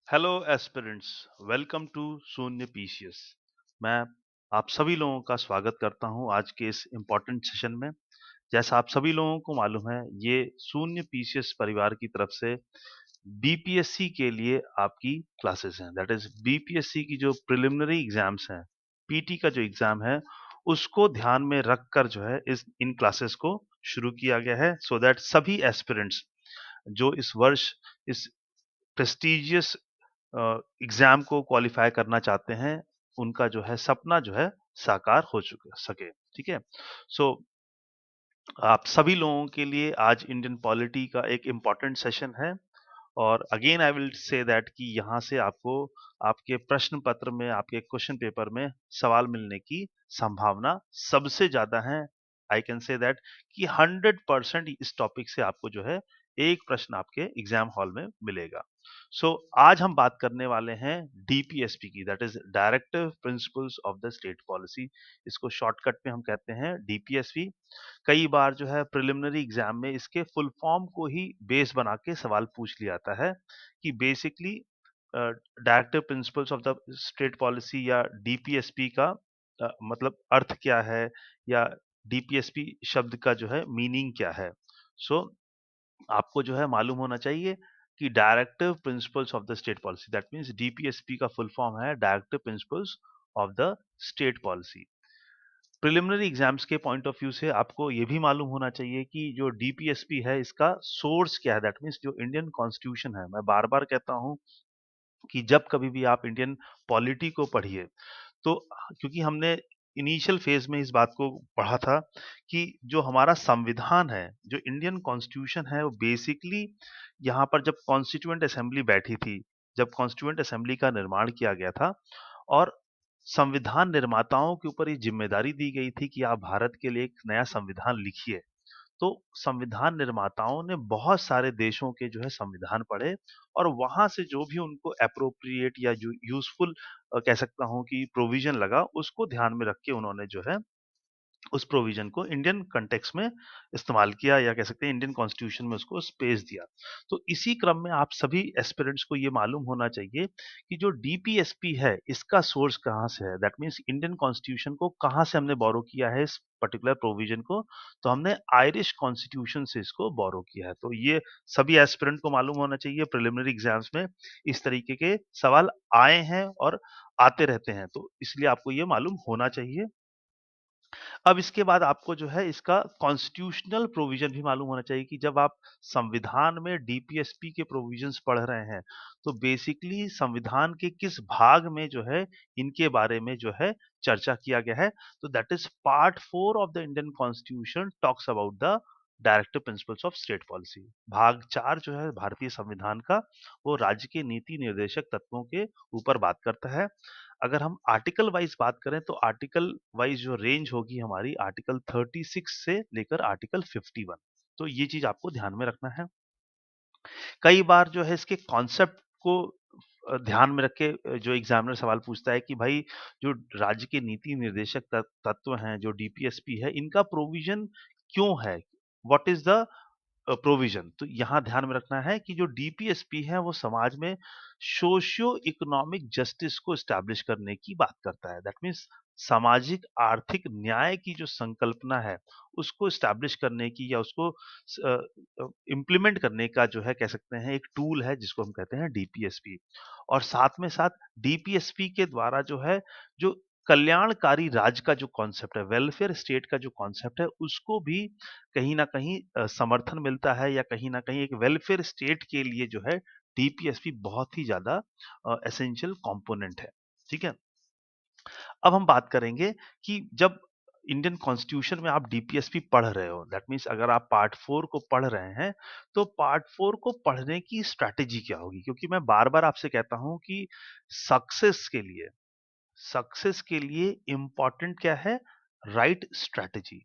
Hello aspirants, welcome to शून्य PCS. मैं आप सभी लोगों का स्वागत करता हूं आज के इस इम्पोर्टेंट सेशन में। जैसा आप सभी लोगों को मालूम है, ये शून्य पीसीएस परिवार की तरफ से बीपीएससी के लिए आपकी क्लासेस हैं। दैट इज बीपीएससी की जो प्रिलिमिनरी एग्जाम्स हैं, पीटी का जो एग्जाम है, उसको ध्यान में रखकर जो है इस इन क्लासेस को शुरू किया गया है, सो दैट सभी एस्पिरेंट्स जो इस वर्ष इस प्रेस्टिजियस एग्जाम को क्वालिफाई करना चाहते हैं, उनका जो है सपना जो है साकार हो चुके सके। ठीक है। सो आप सभी लोगों के लिए आज इंडियन पॉलिटी का एक इम्पॉर्टेंट सेशन है। और again I will say that कि यहाँ से आपको आपके प्रश्न पत्र में, आपके क्वेश्चन पेपर में सवाल मिलने की संभावना सबसे ज्यादा है। आई कैन से दैट कि 100% इस टॉपिक से आपको जो है एक प्रश्न आपके एग्जाम हॉल में मिलेगा। सो आज हम बात करने वाले हैं डीपीएसपी की, that is directive principles of the state policy. इसको शॉर्टकट में हम कहते हैं डीपीएसपी। कई बार जो है प्रिलिमिनरी एग्जाम में इसके फुल फॉर्म को ही बेस बना के सवाल पूछ लिया जाता है कि basically directive principles of the state policy या डीपीएसपी का मतलब अर्थ क्या है, या डीपीएसपी शब्द का जो है मीनिंग क्या है। सो आपको जो है मालूम होना चाहिए कि directive principles of the state policy, that means DPSP का फुल फॉर्म है directive principles of the state policy. Preliminary exams के पॉइंट ऑफ व्यू से आपको ये भी मालूम होना चाहिए कि जो डीपीएसपी है इसका सोर्स क्या है। दैट मीन्स जो इंडियन कॉन्स्टिट्यूशन है, मैं बार बार कहता हूं कि जब कभी भी आप इंडियन पॉलिटी को पढ़िए, तो क्योंकि हमने इनिशियल फेज में इस बात को पढ़ा था कि जो हमारा संविधान है, जो इंडियन कॉन्स्टिट्यूशन है, वो बेसिकली यहाँ पर जब कॉन्स्टिट्यूएंट असेंबली बैठी थी, जब कॉन्स्टिट्यूएंट असेंबली का निर्माण किया गया था, और संविधान निर्माताओं के ऊपर ये जिम्मेदारी दी गई थी कि आप भारत के लिए एक नया संविधान लिखिए। तो संविधान निर्माताओं ने बहुत सारे देशों के जो है संविधान पढ़े, और वहां से जो भी उनको अप्रोप्रिएट या जो यूजफुल कह सकता हूँ कि प्रोविजन लगा, उसको ध्यान में रख के उन्होंने जो है उस प्रोविजन को इंडियन कंटेक्स्ट में इस्तेमाल किया, या कह सकते हैं इंडियन कॉन्स्टिट्यूशन में उसको स्पेस दिया। तो इसी क्रम में आप सभी एस्पिरेंट्स को ये मालूम होना चाहिए कि जो डीपीएसपी है इसका सोर्स कहाँ से है। दैट मीन्स इंडियन कॉन्स्टिट्यूशन को कहाँ से हमने बोरो किया है, इस पर्टिकुलर प्रोविजन को। तो हमने आयरिश कॉन्स्टिट्यूशन से इसको बोरो किया है। तो ये सभी एस्पिरेंट को मालूम होना चाहिए। प्रिलिमिनरी एग्जाम्स में इस तरीके के सवाल आए हैं और आते रहते हैं, तो इसलिए आपको ये मालूम होना चाहिए। अब इसके बाद आपको जो है इसका कॉन्स्टिट्यूशनल प्रोविजन भी मालूम होना चाहिए कि जब आप संविधान में डीपीएसपी के प्रोविजंस पढ़ रहे हैं, तो बेसिकली संविधान के किस भाग में जो है इनके बारे में जो है चर्चा किया गया है। तो that is part 4 of the Indian constitution talks about the directive principles of state policy. भाग 4 जो है भारतीय संविधान का, वो राज्य के नीति निर्देशक तत्वों के ऊपर बात करता है। अगर हम आर्टिकल वाइज बात करें, तो आर्टिकल वाइज जो रेंज होगी हमारी, आर्टिकल 36 से लेकर आर्टिकल 51। तो ये चीज आपको ध्यान में रखना है। कई बार जो है इसके कॉन्सेप्ट को ध्यान में रख के जो एग्जामिनर सवाल पूछता है कि भाई, जो राज्य के नीति निर्देशक तत्व हैं, जो डीपीएसपी है, इनका प्रोविजन क्यों है, व्हाट इज द प्रोविजन। तो यहाँ ध्यान में रखना है कि जो डीपीएसपी है वो समाज में सोशियो इकोनॉमिक जस्टिस को एस्टैब्लिश करने की बात करता है। दैट मीन्स सामाजिक आर्थिक न्याय की जो संकल्पना है, उसको एस्टैब्लिश करने की, या उसको इम्प्लीमेंट करने का जो है कह सकते हैं एक टूल है, जिसको हम कहते हैं डीपीएसपी। और साथ में साथ डीपीएसपी के द्वारा जो है, जो कल्याणकारी राज्य का जो कॉन्सेप्ट है, वेलफेयर स्टेट का जो कॉन्सेप्ट है, उसको भी कहीं न कहीं समर्थन मिलता है, या कहीं न कहीं एक वेलफेयर स्टेट के लिए जो है डीपीएसपी बहुत ही ज़्यादा एसेंशियल कंपोनेंट है। ठीक है? अब हम बात करेंगे कि जब इंडियन कॉन्स्टिट्यूशन में आप डीपीएसपी पढ़ रहे हो, दैट मीन्स अगर आप पार्ट 4 को पढ़ रहे हैं, तो पार्ट 4 को पढ़ने की स्ट्रैटेजी क्या होगी? क्योंकि मैं बार-बार आपसे कहता हूँ कि सक्सेस के लिए सक्सेस के लिए इम्पोर्टेंट क्या है? Right strategy.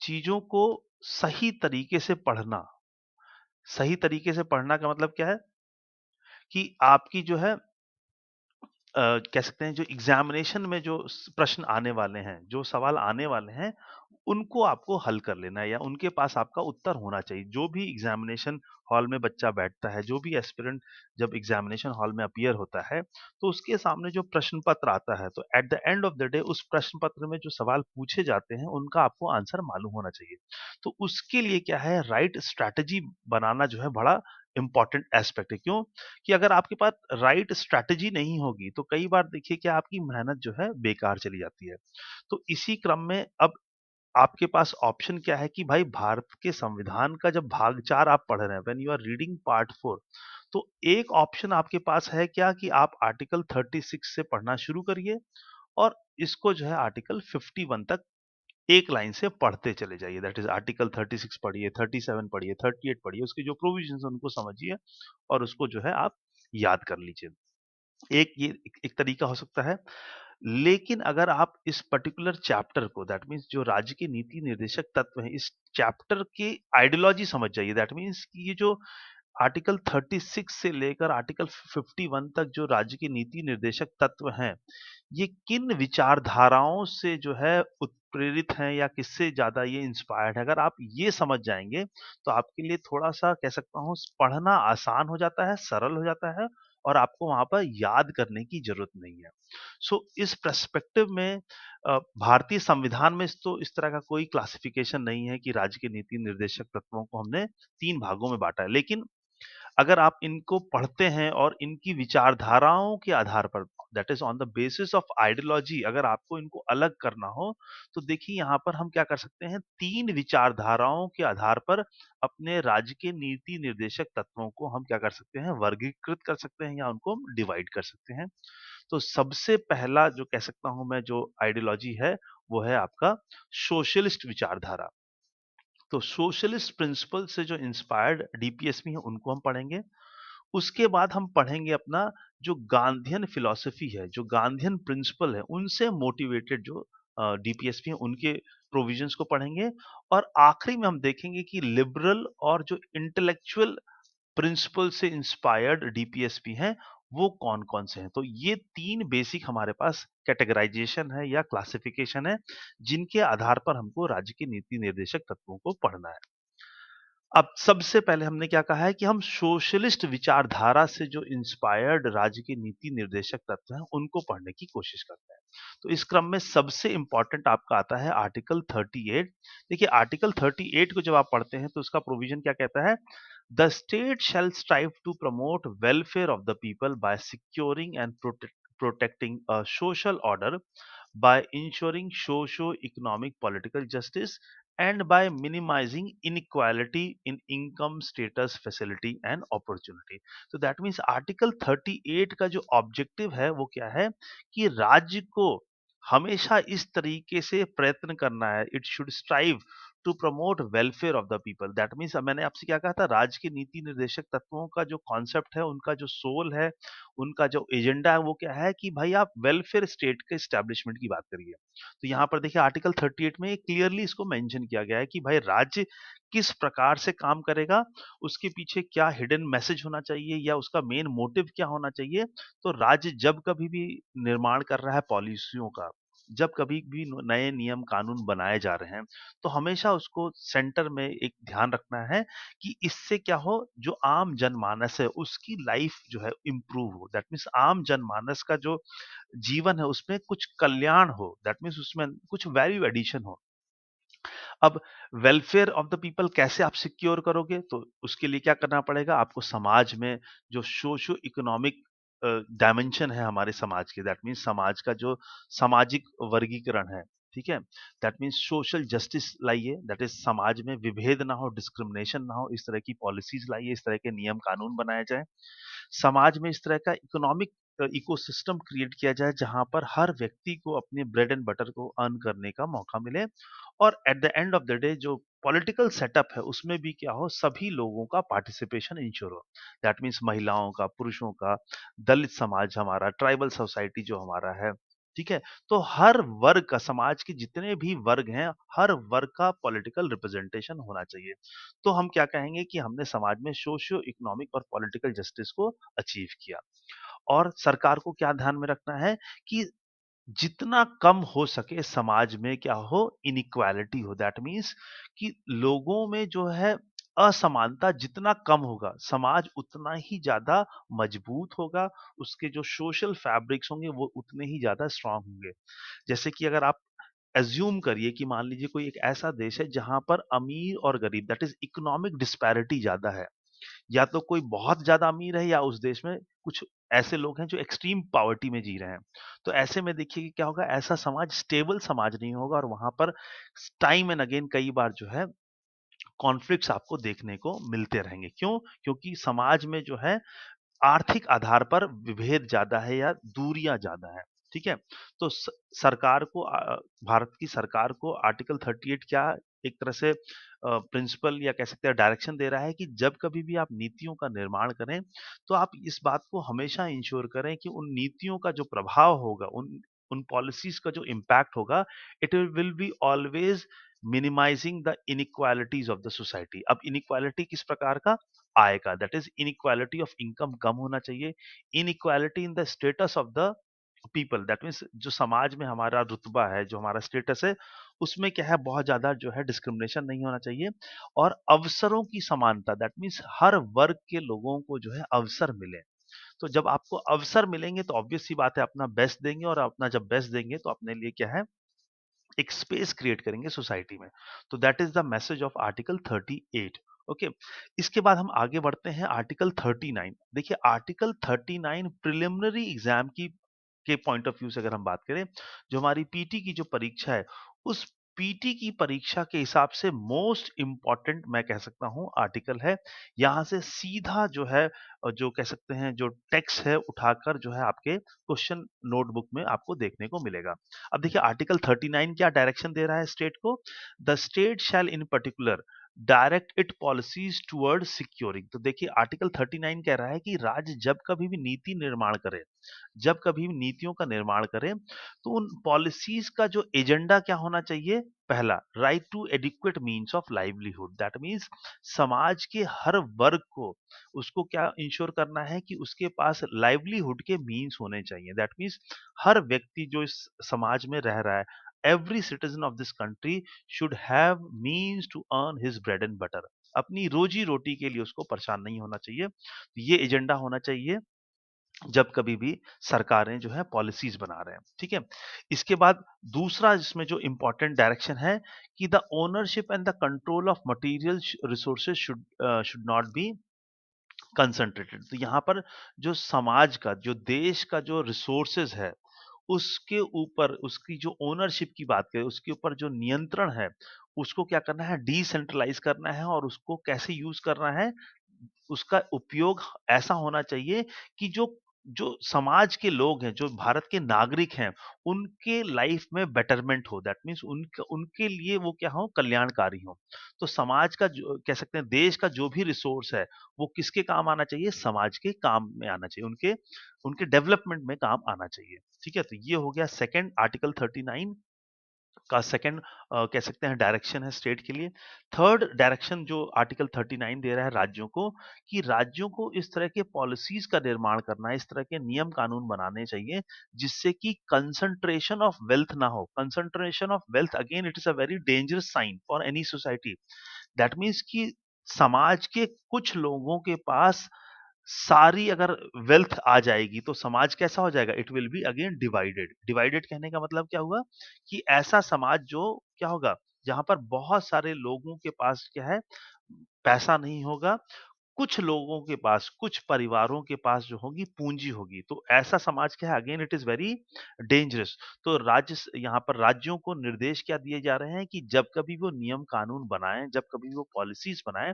चीज़ों को सही तरीके से पढ़ना। सही तरीके से पढ़ना का मतलब क्या है? कि आपकी जो है कह सकते हैं जो एग्ज़ामिनेशन में जो प्रश्न आने वाले हैं, जो सवाल आने वाले हैं, उनको आपको हल कर लेना है या उनके पास आपका उत्तर होना चाहिए। जो भी एग्ज़ामिनेशन हॉल में बच्चा बैठता है, जो भी एस्पिरेंट जब एग्ज़ामिनेशन हॉल में अपीयर होता है, तो उसके सामने जो प्रश्न पत्र आता है, तो at the end of the day उस प्रश्न पत्र में जो सवाल पूछे जाते हैं, उनका आपको आंसर मालूम होना चाहिए। तो उसके लिए क्या है, राइट स्ट्रैटेजी बनाना जो है बड़ा इम्पोर्टेंट एस्पेक्ट है। क्यों? कि अगर आपके पास राइट स्ट्रैटेजी नहीं होगी, तो कई बार देखिए कि आपकी मेहनत जो है बेकार चली जाती है। तो इसी क्रम में अब आपके पास ऑप्शन क्या है कि भाई भारत के संविधान का जब भाग 4 आप पढ़ रहे हैं, when you are reading part 4, तो एक ऑप्शन आपके पास है क्या कि आप आर्टिकल 36 से पढ़ना शुरू करिए और इसको जो है आर्टिकल 51 तक एक लाइन से पढ़ते चले जाइए। दैट इज़ आर्टिकल 36 पढ़िए, 37 पढ़िए, 38 पढ़िए, उसके जो प्रोविजंस हैं उनको समझिए और उसको जो है आप याद कर लीजिए। एक ये एक तरीका हो सकता है। लेकिन अगर आप इस पर्टिकुलर चैप्टर को, दैट मीन्स जो राज्य के नीति निर्देशक तत्व हैं, इस चैप्टर की आइडियोलॉजी समझ जाइए। दैट मीन्स कि ये जो आर्टिकल 36 से लेकर आर्टिकल 51 तक जो राज्य के नीति निर्देशक तत्व हैं, ये किन विचारधाराओं से जो है उत्प्रेरित हैं या किससे ज़्यादा ये इंस्पायर्ड है। अगर आप ये समझ जाएँगे, तो आपके लिए थोड़ा-सा कह सकता हूँ पढ़ना आसान हो जाता है, सरल हो जाता है और आपको वहाँ पर याद करने की ज़रूरत नहीं है। सो इस पर्सपेक्टिव में भारतीय संविधान में तो इस तरह का कोई क्लासिफिकेशन नहीं है कि राज्य के नीति निर्देशक तत्वों को हमने 3 भागों में बाँटा है। लेकिन अगर आप इनको पढ़ते हैं और इनकी विचारधाराओं के आधार पर, that is on the basis of ideology, अगर आपको इनको अलग करना हो, तो देखिए यहाँ पर हम क्या कर सकते हैं, 3 विचारधाराओं के आधार पर अपने राज्य के नीति निर्देशक तत्वों को हम क्या कर सकते हैं, वर्गीकृत कर सकते हैं या उनको हम डिवाइड कर सकते हैं। तो सबसे पहला जो कह सकता हूँ मैं जो आइडियोलॉजी है, वो है आपका सोशलिस्ट विचारधारा। तो सोशलिस्ट प्रिंसिपल से जो इंस्पायर्ड डीपीएसपी है उनको हम पढ़ेंगे। उसके बाद हम पढ़ेंगे अपना जो गांधीयन फिलॉसफी है, जो गांधीयन प्रिंसिपल है, उनसे मोटिवेटेड जो डीपीएसपी है उनके प्रोविजंस को पढ़ेंगे और आखिरी में हम देखेंगे कि लिबरल और जो इंटेलेक्चुअल प्रिंसिपल से इंस्पायर्ड डीपीएसपी हैं, वो कौन-कौन से हैं। तो ये 3 बेसिक हमारे पास कैटेगराइजेशन है या क्लासिफिकेशन है, जिनके आधार पर हमको राज्य के नीति निर्देशक तत्वों को पढ़ना है। अब सबसे पहले हमने क्या कहा है कि हम सोशलिस्ट विचारधारा से जो इंस्पायर्ड राज्य के नीति निर्देशक तत्व हैं, उनको पढ़ने की कोशिश करते हैं। तो इस क्रम में सबसे इम्पोर्टेंट आपका आता है आर्टिकल 38। देखिए आर्टिकल 38 को जब आप पढ़ते हैं तो उसका प्रोविजन क्या कहता है? The state shall strive to promote welfare of the people by securing and protecting a social order by ensuring socio-economic political justice and by minimizing inequality in income status facility and opportunity। तो that means article 38 का जो objective है वो क्या है कि राज्य को हमेशा इस तरीके से प्रयत्न करना है, it should strive to promote welfare of the people. That means मैंने आपसे क्या कहा था, राज्य के नीति निर्देशक तत्वों का जो कॉन्सेप्ट है, उनका जो सोल है, उनका जो एजेंडा है वो क्या है कि भाई आप वेलफेयर स्टेट के एस्टैब्लिशमेंट की बात करिए। तो यहाँ पर देखिए आर्टिकल 38 में क्लियरली इसको मेंशन किया गया है कि भाई राज्य किस प्रकार से काम करेगा, उसके पीछे क्या हिडन मैसेज होना चाहिए या उसका मेन मोटिव क्या होना चाहिए। तो राज्य जब कभी भी निर्माण कर रहा है पॉलिसियों का, जब कभी भी नए नियम कानून बनाए जा रहे हैं, तो हमेशा उसको सेंटर में एक ध्यान रखना है कि इससे क्या हो, जो आम जनमानस है उसकी लाइफ जो है इम्प्रूव हो। दैट मीन्स आम जनमानस का जो जीवन है उसमें कुछ कल्याण हो, दैट मीन्स उसमें कुछ वैल्यू एडिशन हो। अब वेलफेयर ऑफ द पीपल कैसे आप सिक्योर करोगे? तो उसके लिए क्या करना पड़ेगा? आपको समाज में जो सोशो इकोनॉमिक डायमेंशन है हमारे समाज के, दैट मीन्स समाज का जो सामाजिक वर्गीकरण है, ठीक है? दैट मीन्स सोशल जस्टिस लाइए, दैट इज़ समाज में विभेद ना हो, डिस्क्रिमिनेशन ना हो, इस तरह की पॉलिसीज़ लाइए, इस तरह के नियम कानून बनाए जाएँ। समाज में इस तरह का इकोनॉमिक इकोसिस्टम क्रिएट किया जाए जहां पर हर व्यक्ति को अपने ब्रेड एंड बटर को अर्न करने का मौका मिले और at the end of the day जो पॉलिटिकल सेटअप है उसमें भी क्या हो, सभी लोगों का पार्टिसिपेशन इंश्योर हो। दैट मीन्स महिलाओं का, पुरुषों का, दलित समाज हमारा, ट्राइबल सोसाइटी जो हमारा है, ठीक है? तो हर वर्ग का, समाज के जितने भी वर्ग हैं, हर वर्ग का पॉलिटिकल रिप्रेजेंटेशन होना चाहिए। तो हम क्या कहेंगे कि हमने समाज में सोशियो इकोनॉमिक और पॉलिटिकल जस्टिस को अचीव किया। और सरकार को क्या ध्यान में रखना है कि जितना कम हो सके समाज में क्या हो, इनइक्वालिटी हो। दैट मीन्स कि लोगों में जो है असमानता जितना कम होगा, समाज उतना ही ज़्यादा मजबूत होगा, उसके जो सोशल फैब्रिक्स होंगे वो उतने ही ज़्यादा स्ट्रॉन्ग होंगे। जैसे कि अगर आप एज़्यूम करिए कि मान लीजिए कोई एक ऐसा देश है जहाँ पर अमीर और गरीब दैट इज़ इकोनॉमिक डिस्पैरिटी ज़्यादा है। या तो कोई बहुत ज़्यादा अमीर है या उस देश में कुछ ऐसे लोग हैं जो एक्सट्रीम पॉवर्टी में जी रहे हैं। तो ऐसे में देखिए कि क्या होगा, ऐसा समाज स्टेबल समाज नहीं होगा और वहाँ पर टाइम एंड अगेन कई बार जो है कॉन्फ्लिक्ट्स आपको देखने को मिलते रहेंगे। क्यों? क्योंकि समाज में जो है आर्थिक आधार पर विभेद ज़्यादा है या दूरियाँ ज़्यादा है, ठीक है? तो सरकार को भारत की सरकार को आर्टिकल 38 क्या एक तरह से प्रिंसिपल या कह सकते हैं डायरेक्शन दे रहा है कि जब कभी भी आप नीतियों का निर्माण करें, तो आप इस बात को हमेशा इंश्योर करें कि उन नीतियों का जो प्रभाव होगा, उन उन पॉलिसीज़ का जो इम्पैक्ट होगा, it will be always minimising the inequalities of the society. अब इनइक्वालिटी किस प्रकार का? आय का, that is inequality of income कम होना चाहिए, inequality in the status of the people, that means जो समाज में हमारा रुतबा है, जो हमारा स्टेटस है, उसमें क्या है बहुत ज्यादा जो है डिस्क्रिमिनेशन नहीं होना चाहिए, और अवसरों की समानता, दैट मीन्स हर वर्ग के लोगों को जो है अवसर मिले। तो जब आपको अवसर मिलेंगे तो ऑब्वियस सी बात है अपना बेस्ट देंगे, और अपना जब बेस्ट देंगे तो अपने लिए क्या है, एक स्पेस क्रिएट करेंगे सोसाइटी में। तो that is the message of article 38। Okay, इसके बाद हम आगे बढ़ते हैं आर्टिकल 39। देखिए आर्टिकल 39 प्रिलिमिनरी एग्जाम की के पॉइंट ऑफ व्यू से अगर हम बात करें, जो हमारी पीटी की जो परीक्षा है, उस पीटी की परीक्षा के हिसाब से मोस्ट इंपॉर्टेंट मैं कह सकता हूं आर्टिकल है। यहां से सीधा जो है जो कह सकते हैं जो टेक्स्ट है उठाकर जो है आपके क्वेश्चन नोटबुक में आपको देखने को मिलेगा। अब देखिए आर्टिकल 39 क्या डायरेक्शन दे रहा है स्टेट को, the state shell in particular direct it policies toward securing. तो देखिए आर्टिकल 39 कह रहा है कि राज्य जब कभी भी नीति निर्माण करे, जब कभी भी नीतियों का निर्माण करें, तो उन पॉलिसीज का जो एजेंडा क्या होना चाहिए, पहला right to adequate means of livelihood, that means समाज के हर वर्ग को उसको क्या इंश्योर करना है कि उसके पास लाइवलीहुड के मीन्स होने चाहिए। दैट मीन्स हर व्यक्ति जो इस समाज में रह रहा है, every citizen of this country should have means to earn his bread and butter. अपनी रोजी रोटी के लिए उसको परेशान नहीं होना चाहिए। तो ये एजेंडा होना चाहिए जब कभी भी सरकारें जो है पॉलिसीज बना रहे हैं, ठीक है। इसके बाद दूसरा इसमें जो इंपॉर्टेंट डायरेक्शन है कि the ownership and the control of material resources should not B concentrated. तो यहाँ पर जो समाज का, जो देश का जो रिसोर्सेज है, उसके ऊपर उसकी जो ओनरशिप की बात करें, उसके ऊपर जो नियंत्रण है, उसको क्या करना है, डिसेंट्रलाइज करना है, और उसको कैसे यूज करना है, उसका उपयोग ऐसा होना चाहिए कि जो जो समाज के लोग हैं, जो भारत के नागरिक हैं, उनके लाइफ में बेटरमेंट हो, दैट मीन्स उनके उनके लिए वो क्या हो, कल्याणकारी हो। तो समाज का जो कह सकते हैं देश का जो भी रिसोर्स है, वो किसके काम आना चाहिए, समाज के काम में आना चाहिए, उनके उनके डेवलपमेंट में काम आना चाहिए। ठीक है, तो ये हो गया सेकंड आर्टिकल 39 का सेकंड कह सकते हैं डायरेक्शन है स्टेट के लिए। थर्ड डायरेक्शन जो आर्टिकल 39 दे रहा है राज्यों को, कि राज्यों को इस तरह के पॉलिसीज का निर्माण करना है, इस तरह के नियम कानून बनाने चाहिए जिससे कि कंसंट्रेशन ऑफ वेल्थ ना हो। Concentration of wealth again it is a very dangerous sign for any society. That means कि समाज के कुछ लोगों के पास सारी अगर वेल्थ आ जाएगी तो समाज कैसा हो जाएगा, it will be again divided. Divided कहने का मतलब क्या हुआ, कि ऐसा समाज जो क्या होगा, जहां पर बहुत सारे लोगों के पास क्या है, पैसा नहीं होगा, कुछ लोगों के पास, कुछ परिवारों के पास जो होगी पूंजी होगी, तो ऐसा समाज क्या है, again it is very dangerous. तो यहाँ पर राज्यों को निर्देश क्या दिए जा रहे हैं कि जब कभी वो नियम कानून बनाएं, जब कभी वो पॉलिसीज बनाएं,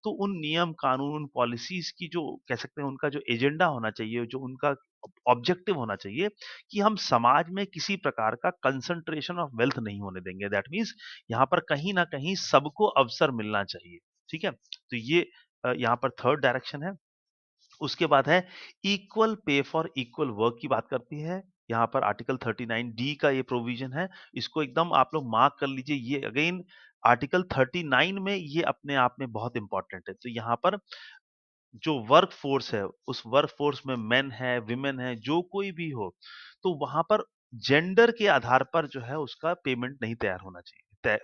तो उन नियम कानून पॉलिसीज की जो कह सकते हैं उनका जो एजेंडा होना चाहिए, जो उनका ऑब्जेक्टिव होना चाहिए, कि हम समाज में किसी प्रकार का कंसंट्रेशन ऑफ वेल्थ नहीं होने देंगे। दैट मीन्स यहाँ पर कहीं ना कहीं सबको अवसर मिलना चाहिए। ठीक है, तो ये यहाँ पर थर्ड डायरेक्शन है। उसके बाद है equal pay for equal work की बात करती है। यहाँ पर आर्टिकल 39 डी का ये प्रोविजन है। इसको एकदम आप लोग मार्क कर लीजिए। ये अगेन आर्टिकल 39 में ये अपने आप में बहुत इंपॉर्टेंट है। तो यहाँ पर जो वर्क फोर्स है, उस वर्क फोर्स में मेन है, विमेन है, जो कोई भी हो, तो वहां पर जेंडर के आधार पर जो है उसका पेमेंट नहीं तैयार होना चाहिए,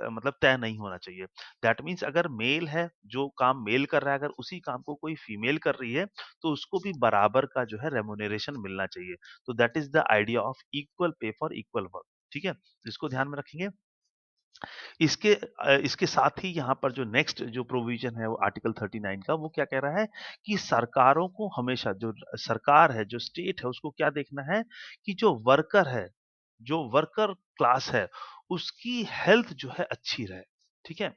मतलब तय नहीं होना चाहिए। दैट मीन्स अगर मेल है, जो काम मेल कर रहा है, अगर उसी काम को कोई फीमेल कर रही है, तो उसको भी बराबर का जो है रेम्युनरेशन मिलना चाहिए। तो that is the idea of equal pay for equal work. ठीक है, इसको ध्यान में रखेंगे। इसके साथ ही यहाँ पर जो नेक्स्ट जो प्रोविजन है वो आर्टिकल 39 का, वो क्या कह रहा है कि सरकारों को हमेशा, जो सरकार है, जो स्टेट है, उसको क्या देखना है कि जो वर्कर है, जो वर्कर क्लास है, उसकी हेल्थ जो है अच्छी रहे। ठीक है,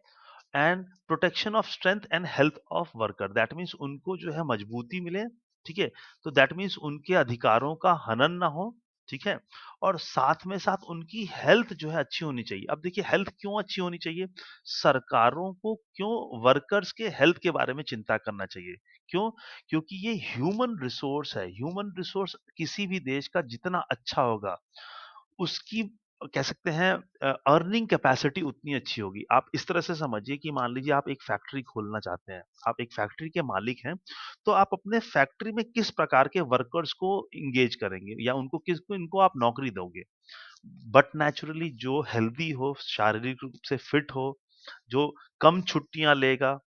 and protection of strength and health of worker, that means उनको जो है मजबूती मिले। ठीक है, तो दैट मीन्स उनके अधिकारों का हनन ना हो। ठीक है, और साथ में साथ उनकी हेल्थ जो है अच्छी होनी चाहिए। अब देखिए हेल्थ क्यों अच्छी होनी चाहिए, सरकारों को क्यों वर्कर्स के हेल्थ के बारे में चिंता करना चाहिए, क्यों? क्योंकि ये ह्यूमन रिसोर्स है। ह्यूमन रिसोर्स किसी भी देश का जितना अच्छा होगा, उसकी कह सकते हैं अर्निंग कैपेसिटी उतनी अच्छी होगी। आप इस तरह से समझिए कि मान लीजिए आप एक फैक्ट्री खोलना चाहते हैं, आप एक फैक्ट्री के मालिक हैं, तो आप अपने फैक्ट्री में किस प्रकार के वर्कर्स को इंगेज करेंगे या उनको किसको इनको आप नौकरी दोगे? बट नेचुरली जो हेल्दी हो, शारीरिक रूप से फिट हो, जो कम छुट्टियां लेगा,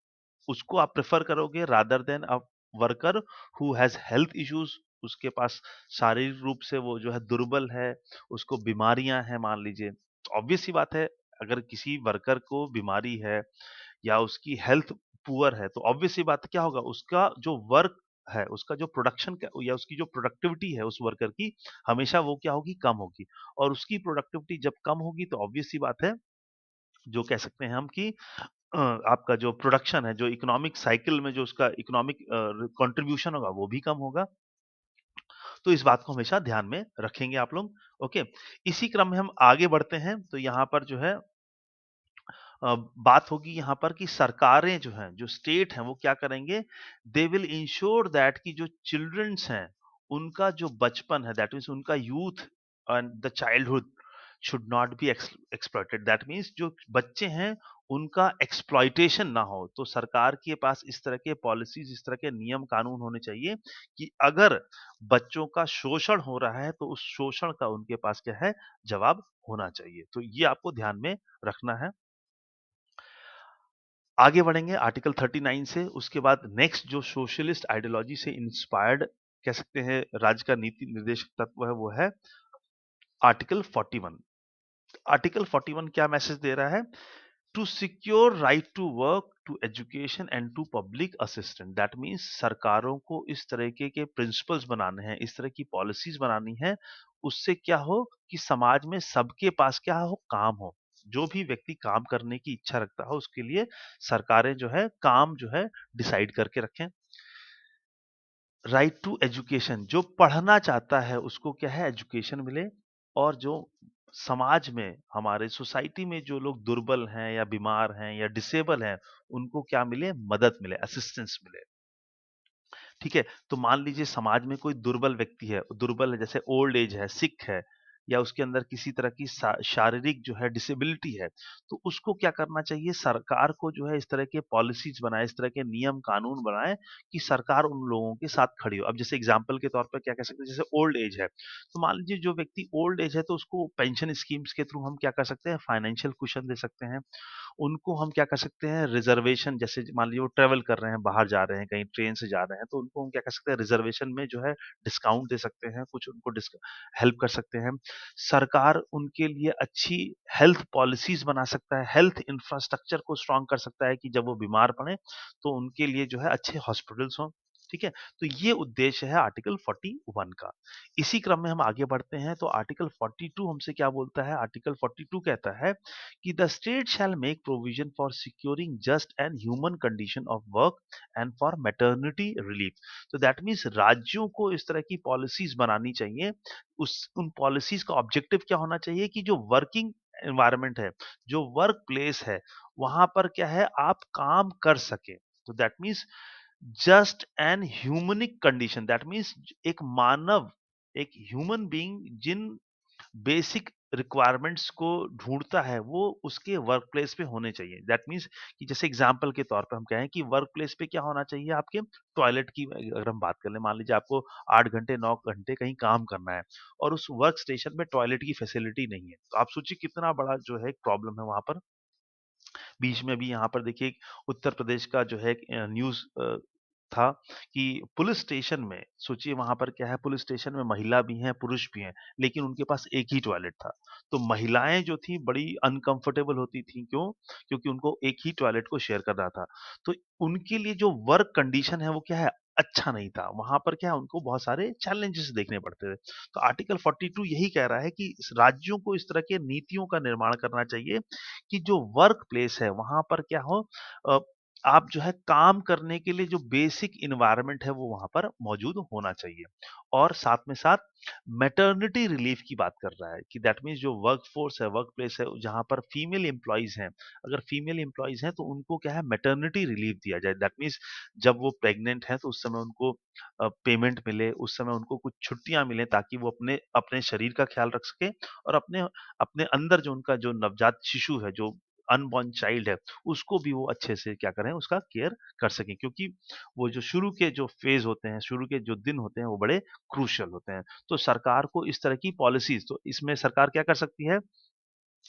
उसको आप प्रेफर करोगे rather than a worker who has health issues. उसके पास शारीरिक रूप से वो जो है दुर्बल है, उसको बीमारियां हैं मान लीजिए। तो ऑब्वियस सी बात है, अगर किसी वर्कर को बीमारी है या उसकी हेल्थ पुअर है, तो ऑब्वियस सी बात है क्या होगा, उसका जो वर्क है, उसका जो प्रोडक्शन या उसकी जो प्रोडक्टिविटी है उस वर्कर की, हमेशा वो क्या होगी, कम होगी। और उसकी प्रोडक्टिविटी जब कम होगी तो ऑब्वियस सी बात है, जो कह सकते हैं हम कि आपका जो प्रोडक्शन है, जो इकोनॉमिक साइकिल में जो उसका इकोनॉमिक कंट्रीब्यूशन होगा, वो भी कम होगा। तो इस बात को हमेशा ध्यान में रखेंगे आप लोग। ओके, इसी क्रम में हम आगे बढ़ते हैं। तो यहाँ पर जो है बात होगी यहाँ पर कि सरकारें जो हैं, जो स्टेट हैं, वो क्या करेंगे, दे विल इंश्योर दैट कि जो चिल्ड्रंस हैं, उनका जो बचपन है, दैट मीन्स उनका youth and the childhood should not B exploited. That means जो बच्चे हैं, उनका एक्सप्लॉइटेशन ना हो। तो सरकार के पास इस तरह के पॉलिसीज, इस तरह के नियम कानून होने चाहिए कि अगर बच्चों का शोषण हो रहा है, तो उस शोषण का उनके पास क्या है, जवाब होना चाहिए। तो ये आपको ध्यान में रखना है। आगे बढ़ेंगे आर्टिकल 39 से। उसके बाद नेक्स्ट जो सोशलिस्ट आइडियोलॉजी से इंस्पायर्ड कह सकते हैं राज्य का नीति निर्देशक तत्व है, वो है आर्टिकल 41। आर्टिकल 41 क्या मैसेज दे रहा है, to secure right to work, to education and to public assistant. That means सरकारों को इस तरह के प्रिंसिपल्स बनाने हैं, इस तरह की पॉलिसीज बनानी है, उससे क्या हो कि समाज में सबके पास क्या हो, काम हो। जो भी व्यक्ति काम करने की इच्छा रखता हो, उसके लिए सरकारें जो है काम जो है डिसाइड करके रखें। राइट टू एजुकेशन, जो पढ़ना चाहता है उसको क्या है, एजुकेशन मिले। और जो समाज में, हमारे सोसाइटी में जो लोग दुर्बल हैं या बीमार हैं या डिसेबल हैं, उनको क्या मिले, मदद मिले, असिस्टेंस मिले। ठीक है, तो मान लीजिए समाज में कोई दुर्बल व्यक्ति है, दुर्बल है जैसे ओल्ड एज है, सिक है, या उसके अंदर किसी तरह की शारीरिक जो है डिसेबिलिटी है, तो उसको क्या करना चाहिए, सरकार को जो है इस तरह के पॉलिसीज बनाए, इस तरह के नियम कानून बनाए कि सरकार उन लोगों के साथ खड़ी हो। अब जैसे एग्जाम्पल के तौर पर क्या कह सकते हैं, जैसे ओल्ड एज है, तो मान लीजिए जो व्यक्ति ओल्ड एज है, तो उसको पेंशन स्कीम्स के थ्रू हम क्या कर सकते हैं, फाइनेंशियल कुशन दे सकते हैं। उनको हम क्या कर सकते हैं, रिजर्वेशन, जैसे मान लीजिए वो ट्रेवल कर रहे हैं, बाहर जा रहे हैं, कहीं ट्रेन से जा रहे हैं, तो उनको हम क्या कर सकते हैं, रिजर्वेशन में जो है डिस्काउंट दे सकते हैं, कुछ उनको हेल्प कर सकते हैं। सरकार उनके लिए अच्छी हेल्थ पॉलिसीज बना सकता है, हेल्थ इंफ्रास्ट्रक्चर को स्ट्रांग कर सकता है कि जब वो बीमार पड़े तो उनके लिए जो है अच्छे हॉस्पिटल्स हों। ठीक है, तो ये उद्देश्य है आर्टिकल 41 का। इसी क्रम में हम आगे बढ़ते हैं, तो आर्टिकल 42 हमसे क्या बोलता है, आर्टिकल 42 कहता है कि the state shall make provision for securing just and human condition of work and for maternity relief। तो दैट मीन्स राज्यों को इस तरह की पॉलिसीज बनानी चाहिए। उन पॉलिसीज का ऑब्जेक्टिव क्या होना चाहिए कि जो वर्किंग एनवायरनमेंट है, जो वर्क प्लेस है, वहां पर क्या है, आप काम कर सके। तो that means just and humane condition, that means एक मानव, एक ह्यूमन बीइंग जिन बेसिक रिक्वायरमेंट्स को ढूँढता है, वो उसके वर्क प्लेस पे होने चाहिए। दैट मीन्स कि जैसे एग्ज़ाम्पल के तौर पे हम कहें कि वर्क प्लेस पे क्या होना चाहिए आपके टॉयलेट की अगर हम बात कर लें, मान लीजिए आपको 8 घंटे, 9 घंटे कहीं काम करना है और उस वर्क स्टेशन में टॉयलेट की फैसिलिटी नहीं है। तो आप सोचिए कितना बड़ा जो है एक प्रॉब्लम है वहाँ पर। बीच में भी यहाँ पर देखिए उत्तर प्रदेश का जो है एक न्यूज़ था कि पुलिस स्टेशन में सोचिए वहाँ पर क्या है पुलिस स्टेशन में महिला भी हैं, पुरुष भी हैं, लेकिन उनके पास एक ही टॉयलेट था। तो महिलाएँ जो थी बड़ी अनकम्फर्टेबल होती थीं, क्यों? क्योंकि उनको एक ही टॉयलेट को शेयर करना था। तो उनके लिए जो वर्क कंडीशन है वो क्या है? अच्छा नहीं था। वहाँ पर क्या है उनको बहुत सारे चैलेंजेस देखने पड़ते थे। तो आर्टिकल 42 यही कह रहा है कि इस राज्यों को इस तरह के नीतियों का निर्माण करना चाहिए कि जो वर्क प्लेस है वहाँ पर क्या हो अ, आप जो है काम करने के लिए जो बेसिक एनवायरनमेंट है वो वहाँ पर मौजूद होना चाहिए। और साथ में साथ मैटरनिटी रिलीफ की बात कर रहा है कि दैट मीन्स जो वर्क फोर्स है, वर्क प्लेस है जहाँ पर फीमेल एम्प्लॉइज़ हैं, अगर फीमेल एम्प्लॉइज़ हैं तो उनको क्या है मैटरनिटी रिलीफ दिया जाए। दैट मीन्स जब वो प्रेग्नेंट हैं तो उस समय उनको पेमेंट मिले, उस समय उनको कुछ छुट्टियाँ मिलें ताकि वो अपने अपने शरीर का ख्याल रख सकें और अपने अपने अंदर जो उनका जो नवजात शिशु है, जो अनबॉर्न चाइल्ड है, उसको भी वो अच्छे से क्या करें, उसका केयर कर सकें। क्योंकि वो जो शुरू के जो फेज़ होते हैं, शुरू के जो दिन होते हैं, वो बड़े क्रूशियल होते हैं। तो सरकार को इस तरह की पॉलिसीज़ तो इसमें सरकार क्या कर सकती है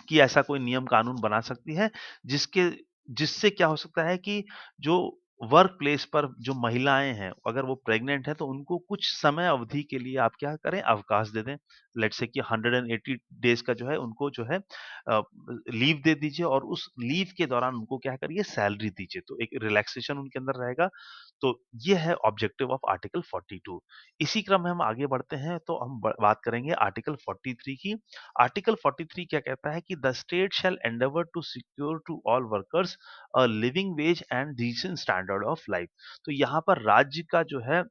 कि ऐसा कोई नियम कानून बना सकती है जिसके जिससे क्या हो सकता है कि जो वर्क प्लेस पर जो महिलाएँ हैं, अगर वो प्रेग्नेंट हैं तो उनको कुछ समय अवधि के लिए आप क्या करें अवकाश दे दें। लेट्स से कि 180 डेज़ का जो है उनको जो है लीव दे दीजिए और उस लीव के दौरान उनको क्या करिए सैलरी दीजिए। तो एक रिलैक्सेशन उनके अंदर रहेगा। तो ये है ऑब्जेक्टिव ऑफ आर्टिकल 42। इसी क्रम में हम आगे बढ़ते हैं तो हम बात करेंगे आर्टिकल 43 की। आर्टिकल 43 क्या कहता है कि the state shall endeavour to secure to all workers a living wage and decent standard of life. तो यहाँ पर राज्य का जो है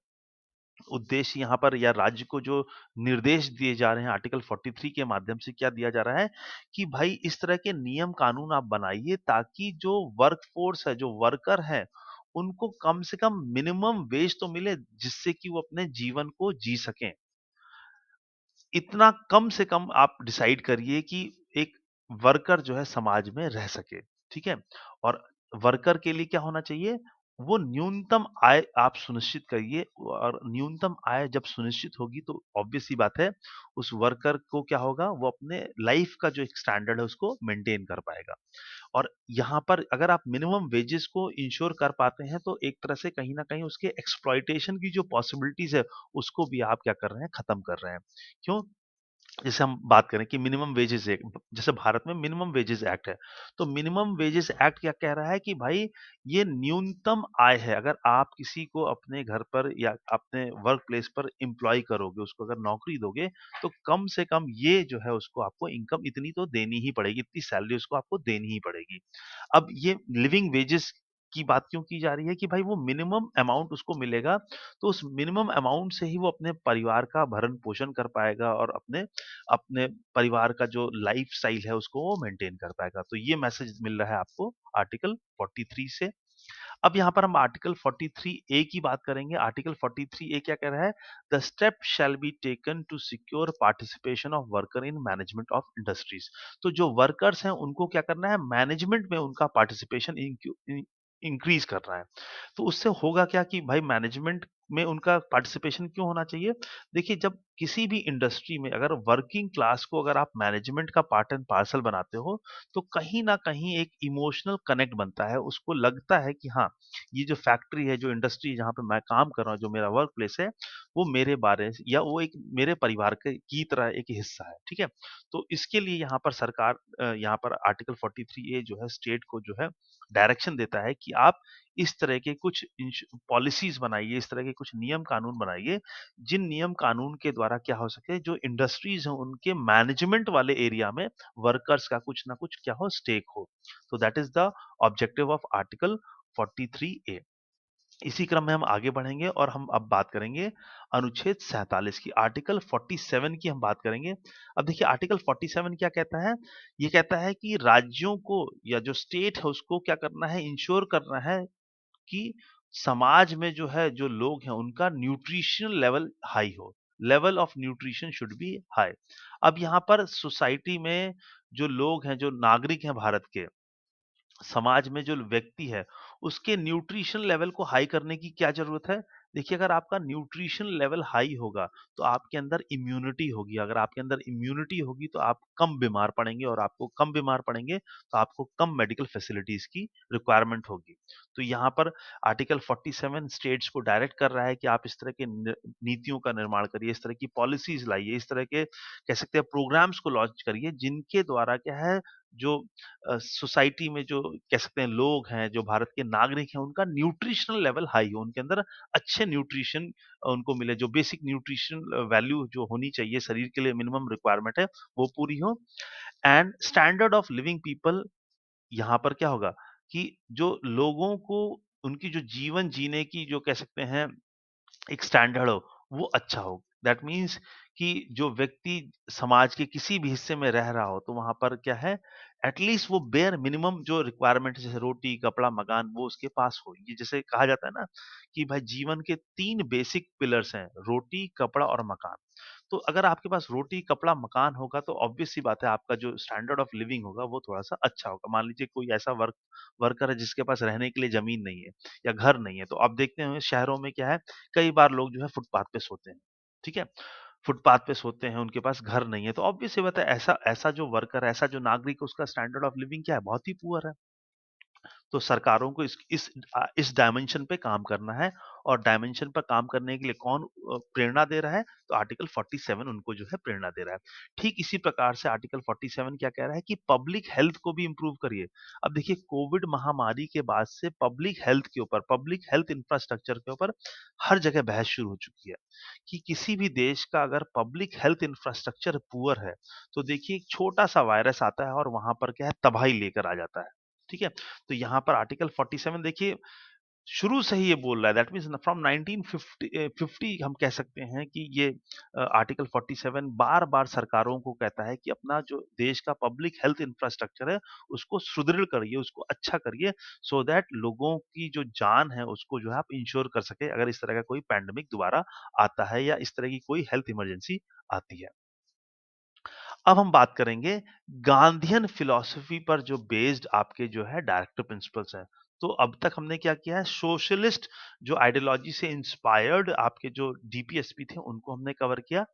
उद्देश्य यहाँ पर या राज्य को जो निर्देश दिए जा रहे हैं आर्टिकल 43 के माध्यम से क्या दिया जा रहा है कि भाई इस तरह के नियम कानून आप बनाइए ताकि जो वर्क फोर्स है, जो वर्कर है, उनको कम से कम मिनिमम वेज तो मिले जिससे कि वो अपने जीवन को जी सकें। इतना कम से कम आप डिसाइड करिए कि एक वर्कर जो है समाज में रह सके, ठीक है? और वर्कर के लिए क्या होना चाहिए? वो न्यूनतम आय आप सुनिश्चित करिए और न्यूनतम आय जब सुनिश्चित होगी तो ऑब्वियस सी बात है, उस वर्कर को क्या होगा? वो अपने लाइफ का जो एक स्टैंडर्ड है उसको मेंटेन कर पाएगा। और यहाँ पर अगर आप मिनिमम वेजेस को इंश्योर कर पाते हैं तो एक तरह से कहीं न कहीं उसके एक्सप्लॉइटेशन की जो पॉसिबिलिटीज़ है, उसको भी आप क्या कर रहे हैं? खत्म कर रहे हैं। क्यों? जैसे हम बात करें कि मिनिमम वेजेस है जैसे भारत में मिनिमम वेजेस एक्ट है तो मिनिमम वेजेस एक्ट क्या कह रहा है कि भाई ये न्यूनतम आय है अगर आप किसी को अपने घर पर या अपने वर्क प्लेस पर एम्प्लॉय करोगे उसको अगर नौकरी दोगे तो कम से कम ये जो है उसको आपको इनकम इतनी तो देनी ही पड़ेगी इतनी सैलरी उसको आपको देनी ही पड़ेगी अब ये लिविंग वेजेस की बात क्यों की जा रही है कि भाई वो मिनिमम अमाउंट उसको मिलेगा तो उस मिनिमम अमाउंट से ही वो अपने परिवार का भरण पोषण कर पाएगा और अपने अपने परिवार का जो लाइफ़स्टाइल है उसको वो मेंटेन कर पाएगा। तो ये मैसेज मिल रहा है आपको आर्टिकल 43 से। अब यहाँ पर हम आर्टिकल 43 ए की बात करेंगे। आर्टिकल 43 ए क्या कह रहा है? The step shall be taken to secure participation of worker in management of industries. तो जो वर्कर्स हैं उनको क्या करना है? मैनेजमेंट में उनका पार्टिसिपेशन इंक्रीज करना है। तो उससे होगा क्या कि भाई मैनेजमेंट में उनका पार्टिसिपेशन क्यों होना चाहिए? देखिए जब किसी भी इंडस्ट्री में अगर वर्किंग क्लास को अगर आप मैनेजमेंट का पार्ट एंड पार्सल बनाते हो, तो कहीं न कहीं एक इमोशनल कनेक्ट बनता है। उसको लगता है कि हाँ, ये जो फैक्ट्री है, जो इंडस्ट्री जहाँ पे मैं काम कर रहा हूँ, जो मेरा वर्क प्लेस है, वो मेरे बारे या वो एक मेरे परिवार के की तरह एक हिस्सा है, ठीक है? तो इसके लिए यहाँ पर सरकार यहाँ पर आर्टिकल 43 ए जो है स्टेट को जो है डायरेक्शन देता है कि आप इस तरह के कुछ पॉलिसीज बनाइए, इस तरह के कुछ नियम कानून बनाइए, जिन नियम कानून के द्वारा क्या हो सके जो इंडस्ट्रीज हैं उनके मैनेजमेंट वाले एरिया में वर्कर्स का कुछ ना कुछ क्या हो स्टेक हो। तो that is the objective of article 43 ए। इसी क्रम में हम आगे बढ़ेंगे और हम अब बात करेंगे अनुच्छेद 47 की। आर्टिकल 47 की हम बात करेंगे। अब देखिए आर्टिकल 47 क्या कहता है? ये कहता है कि राज्यों को या जो स्टेट है उसको क्या करना है? इंश्योर करना है कि समाज में जो है जो लोग हैं उनका न्यूट्रिशनल लेवल हाई हो। Level of nutrition should be high. अब यहाँ पर सोसाइटी में जो लोग हैं, जो नागरिक हैं भारत के, समाज में जो व्यक्ति है, उसके न्यूट्रिशन लेवल को हाई करने की क्या ज़रूरत है? देखिए, अगर आपका न्यूट्रिशन लेवल हाई होगा, तो आपके अंदर इम्यूनिटी होगी। अगर आपके अंदर इम्यूनिटी होगी, तो आप कम बीमार पड़ेंगे, और आपको कम बीमार पड़ेंगे, तो आपको कम मेडिकल फैसिलिटीज़ की रिक्वायरमेंट होगी। तो यहाँ पर आर्टिकल 47 स्टेट्स को डायरेक्ट कर रहा है कि आप इस तरह के नीतियों का निर्माण करिए, इस तरह की पॉलिसीज़ लाइए, इस तरह के कह सकते हैं प्रोग्राम्स को लॉन्च करिए, जिनके द्वारा क्या है, जो सोसाइटी में जो कह सकते हैं लोग हैं, जो भारत के नागरिक हैं, उनका न्यूट्रिशनल लेवल हाई हो, उनके अंदर अच्छे न्यूट्रिशन उनको मिले, जो बेसिक न्यूट्रिशन वैल्यू जो होनी चाहिए शरीर के लिए, मिनिमम रिक्वायरमेंट है, वो पूरी हो। And standard of living people, यहाँ पर क्या होगा कि जो लोगों को उनकी जो जीवन जीने की जो कह सकते हैं एक स्टैंडर्ड हो, वो अच्छा हो। दैट मीन्स कि जो व्यक्ति समाज के किसी भी हिस्से में रह रहा हो, तो वहाँ पर क्या है, एटलीस्ट वो बेयर मिनिमम जो रिक्वायरमेंट है, जैसे रोटी, कपड़ा, मकान, वो उसके पास हो। ये जैसे कहा जाता है ना कि भाई जीवन के 3 बेसिक पिलर्स हैं, रोटी, कपड़ा और मकान। तो अगर आपके पास रोटी, कपड़ा, मकान होगा, तो ऑब्वियस सी बात है आपका जो स्टैंडर्ड ऑफ लिविंग होगा वो थोड़ा-सा अच्छा होगा। मान लीजिए कोई ऐसा वर्कर है जिसके पास रहने के लिए ज़मीन नहीं है या घर नहीं है, तो आप देखते होंगे शहरों में क्या है, कई बार लोग जो है फुटपाथ पे सोते हैं, ठीक है? फुटपाथ पे सोते हैं, उनके पास घर नहीं है, तो ऑब्वियस सी बात है ऐसा ऐसा जो वर्कर है, ऐसा जो नागरिक है, उसका स्टैंडर्ड ऑफ लिविंग क्या है? बहुत ही पुअर है। तो सरकारों को इस डायमेंशन पे काम करना है, और डायमेंशन पर काम करने के लिए कौन प्रेरणा दे रहा है? तो आर्टिकल 47 उनको जो है प्रेरणा दे रहा है। ठीक इसी प्रकार से आर्टिकल 47 क्या कह रहा है कि पब्लिक हेल्थ को भी इम्प्रूव करिए। अब देखिए, कोविड महामारी के बाद से पब्लिक हेल्थ के ऊपर, पब्लिक हेल्थ इंफ्रास्ट्रक्चर के ऊपर हर जगह बहस शुरू हो चुकी है कि किसी भी देश का अगर पब्लिक हेल्थ इंफ्रास्ट्रक्चर पुअर है, तो देखिए एक छोटा-सा वायरस आता है और वहाँ पर क्या है, तबाही लेकर आ जाता है। ठीक है? तो यहाँ पर आर्टिकल 47 देखिए शुरू से ही ये बोल रहा है, दैट मीन्स फ्रॉम 1950 हम कह सकते हैं कि ये आर्टिकल 47 बार-बार सरकारों को कहता है कि अपना जो देश का पब्लिक हेल्थ इंफ्रास्ट्रक्चर है, उसको सुदृढ़ करिए, उसको अच्छा करिए, सो दैट लोगों की जो जान है उसको जो है आप इंश्योर कर सकें, अगर इस तरह का कोई पैंडेमिक दोबारा आता है या इस तरह की कोई हेल्थ इमरजेंसी आती है। अब हम बात करेंगे गांधीयन फिलॉसफी पर जो बेस्ड आपके जो है डायरेक्टिव प्रिंसिपल्स हैं। तो अब तक हमने क्या किया है, सोशलिस्ट जो आइडियोलॉजी से इंस्पायर्ड आपके जो डीपीएसपी थे उनको हमने कवर किया।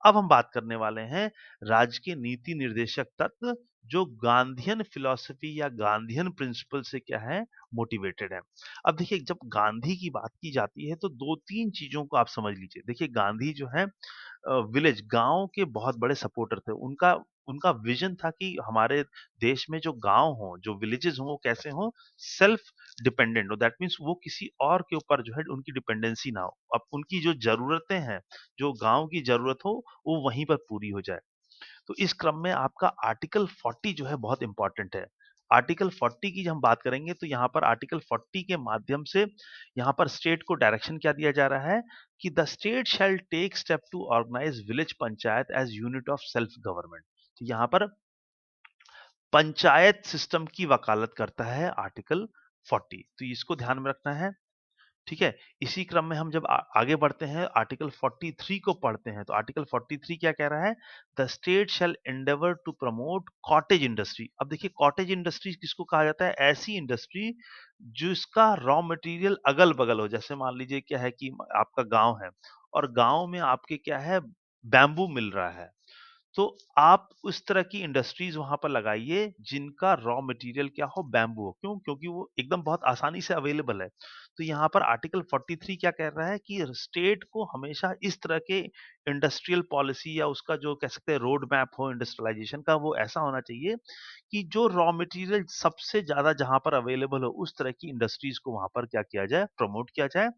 अब हम बात करने वाले हैं राजकीय नीति निर्देशक तत्व जो गांधीयन फिलॉसफी या गांधीयन प्रिंसिपल से क्या है, मोटिवेटेड है। अब देखिए, जब गांधी की बात की जाती है तो दो तीन चीजों को आप समझ लीजिए। देखिए, गांधी जो है विलेज गाँव के बहुत बड़े सपोर्टर थे। उनका उनका विज़न था कि हमारे देश में जो गाँव हों, जो विलेजेस हों, वो कैसे हों, सेल्फ डिपेंडेंट हो। दैट मीन्स वो किसी और के ऊपर जो है उनकी डिपेंडेंसी ना हो। अब उनकी जो ज़रूरतें हैं, जो गाँव की ज़रूरत हो, वो वहीं पर पूरी हो जाए। तो इस क्रम में आपका आर्टिकल 40 जो है बहुत इम्पोर्टेंट है। आर्टिकल 40 की जब हम बात करेंगे, तो यहाँ पर आर्टिकल 40 के माध्यम से यहाँ पर स्टेट को डायरेक्शन क्या दिया जा रहा है कि the state shall take step to organise village panchayat as unit of self government. तो यहाँ पर पंचायत सिस्टम की वकालत करता है आर्टिकल 40, तो इसको ध्यान में रखना है। ठीक है? इसी क्रम में हम जब आगे बढ़ते हैं, आर्टिकल 43 को पढ़ते हैं, तो आर्टिकल 43 क्या कह रहा है? The state shall endeavour to promote cottage industry. अब देखिए, कॉटेज इंडस्ट्री किसको कहा जाता है? ऐसी इंडस्ट्री जिसका रॉ मटेरियल अगल-बगल हो। जैसे मान लीजिए क्या है कि आपका गाँव है और गाँव में आपके क्या है, बैम्बू मिल रहा है। तो आप उस तरह की इंडस्ट्रीज वहां पर लगाइए जिनका रॉ मटेरियल क्या हो, बैम्बू हो। क्यों? क्योंकि वो एकदम बहुत आसानी से अवेलेबल है। तो यहाँ पर आर्टिकल 43 क्या कह रहा है कि स्टेट को हमेशा इस तरह के इंडस्ट्रियल पॉलिसी या उसका जो कह सकते हैं रोड मैप हो इंडस्ट्रियलाइजेशन का, वो ऐसा होना चाहिए कि जो रॉ मटेरियल सबसे ज्यादा जहां पर अवेलेबल हो, उस तरह की इंडस्ट्रीज को वहां पर क्या किया जाए, प्रमोट किया जाए।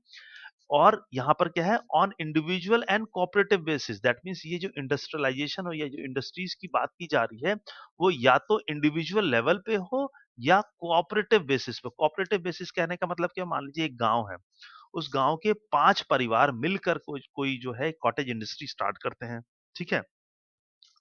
और यहाँ पर क्या है, on individual and cooperative basis. That means ये जो इंडस्ट्रियलाइजेशन हो या जो इंडस्ट्रीज की बात की जा रही है, वो या तो इंडिविजुअल लेवल पे हो या कोऑपरेटिव बेसिस पे। कोऑपरेटिव बेसिस कहने का मतलब क्या, मान लीजिए एक गांव है, उस गांव के 5 परिवार मिलकर कोई कोई जो है कॉटेज इंडस्ट्री स्टार्ट करते हैं। ठीक है?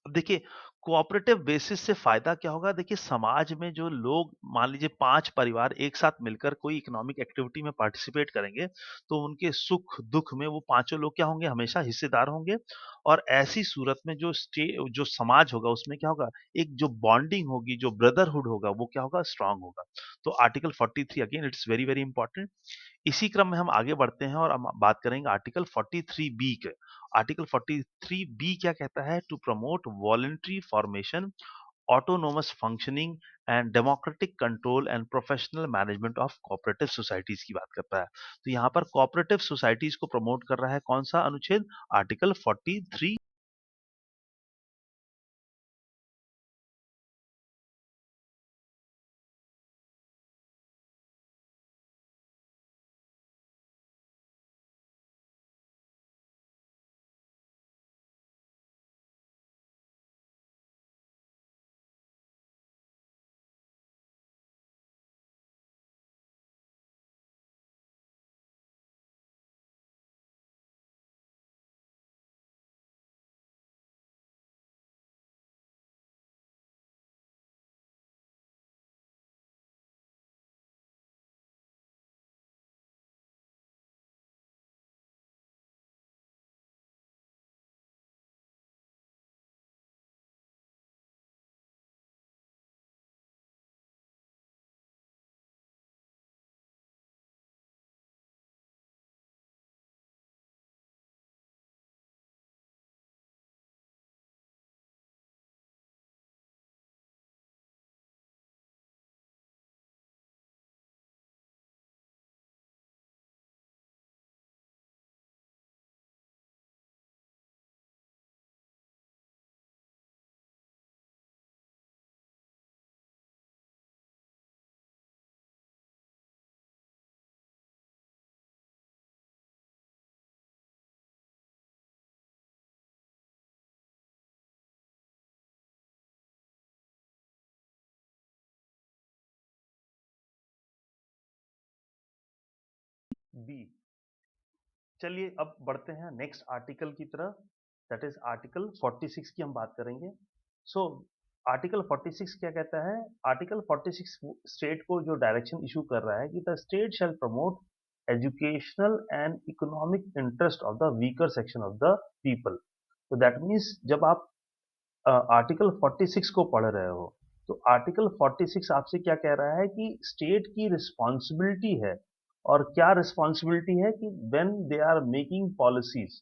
अब देखिए, कोऑपरेटिव बेसिस से फ़ायदा क्या होगा? देखिए, समाज में जो लोग मान लीजिए 5 परिवार एक साथ मिलकर कोई इकोनॉमिक एक्टिविटी में पार्टिसिपेट करेंगे, तो उनके सुख-दुःख में वो पाँचों लोग क्या होंगे? हमेशा हिस्सेदार होंगे और ऐसी सूरत में जो समाज होगा, उसमें क्या होगा? एक जो बॉन्डिंग होगी, जो ब्रदरहुड होगा, वो क्या होगा? स्ट्रॉन्ग होगा। तो article 43 again it's very, very important. इसी क्रम में हम आगे बढ़ते हैं और हम बात करेंगे आर्टिकल 43 बी के। आर्टिकल 43 बी क्या कहता है? To promote voluntary formation, autonomous functioning and democratic control and professional management of cooperative societies की बात करता है। तो यहाँ पर कोऑपरेटिव सोसाइटीज को प्रमोट कर रहा है कौन सा अनुच्छेद? आर्टिकल 43। बी। चलिए अब बढ़ते हैं नेक्स्ट आर्टिकल की तरफ, दैट इज आर्टिकल 46 की हम बात करेंगे। सो आर्टिकल 46 क्या कहता है? आर्टिकल 46 स्टेट को जो डायरेक्शन इशू कर रहा है कि the state shell promote educational and economic interest of the weaker section of the people. तो दैट मीन्स जब आप आर्टिकल 46 को पढ़ रहे हो, तो आर्टिकल 46 आपसे क्या कह रहा है कि स्टेट की रिस्पॉन्सिबिलिटी है। और क्या रिस्पॉन्सिबिलिटी है? कि when they are making policies,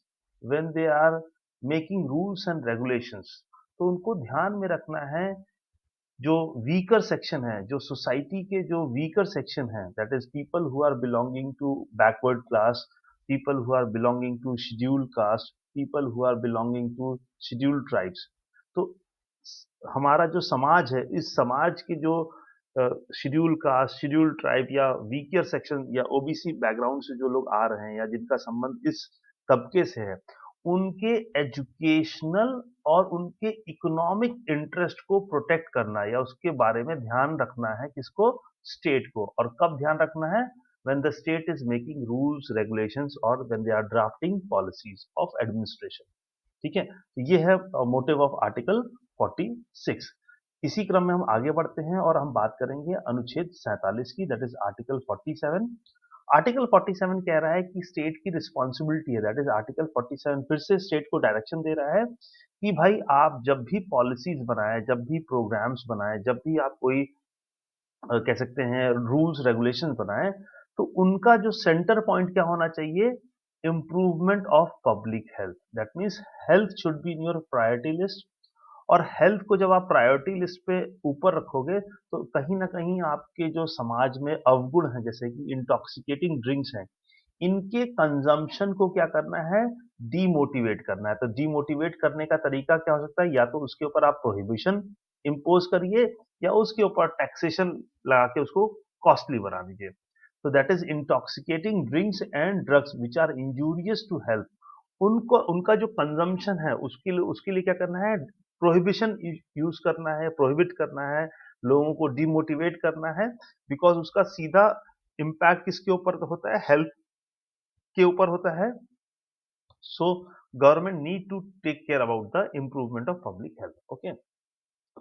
when they are making rules and regulations, तो उनको ध्यान में रखना है जो वीकर सेक्शन है, जो सोसाइटी के जो वीकर सेक्शन है, that is people who are belonging to backward class, people who are belonging to scheduled caste, people who are belonging to scheduled tribes. तो हमारा जो समाज है, इस समाज के जो शेड्यूल कास्ट, शेड्यूल ट्राइब या वीकर सेक्शन या ओबीसी बैकग्राउंड से जो लोग आ रहे हैं या जिनका संबंध इस तबके से है, उनके एजुकेशनल और उनके इकोनॉमिक इंटरेस्ट को प्रोटेक्ट करना या उसके बारे में ध्यान रखना है किसको? स्टेट को। और कब ध्यान रखना है? when the state is making rules regulations or when they are drafting policies of administration। ठीक है, तो ये है मोटिव ऑफ आर्टिकल 46। इसी क्रम में हम आगे बढ़ते हैं और हम बात करेंगे अनुच्छेद 47 की, दैट इज आर्टिकल 47। आर्टिकल 47 कह रहा है कि स्टेट की रिस्पॉन्सिबिलिटी है, दैट इज आर्टिकल 47 फिर से स्टेट को डायरेक्शन दे रहा है कि भाई आप जब भी पॉलिसीज बनाए, जब भी प्रोग्राम्स बनाए, जब भी आप कोई कह सकते हैं रूल्स रेगुलेशन बनाए, तो उनका जो सेंटर पॉइंट क्या होना चाहिए? Improvement of public health. That means health should be in your priority list. और हेल्थ को जब आप प्रायोरिटी लिस्ट पे ऊपर रखोगे, तो कहीं ना कहीं आपके जो समाज में अवगुण हैं, जैसे कि इंटॉक्सिकेटिंग ड्रिंक्स हैं, इनके कंजम्पशन को क्या करना है? डीमोटिवेट करना है। तो डीमोटिवेट करने का तरीका क्या हो सकता है? या तो उसके ऊपर आप प्रोहिबिशन इम्पोज करिए या उसके ऊपर टैक्सेशन लगा के उसको कॉस्टली बना दीजिए। तो that is intoxicating drinks and drugs which are injurious to health, उनको उनका जो कंजम्पशन है उसके लिए क्या करना है? प्रोहिबिशन यूज करना है, प्रोहिबिट करना है, लोगों को डिमोटिवेट करना है। बिकॉज उसका सीधा इम्पैक्ट किसके ऊपर होता है? हेल्थ के ऊपर होता है। So government need to take care about the improvement of public health. Okay,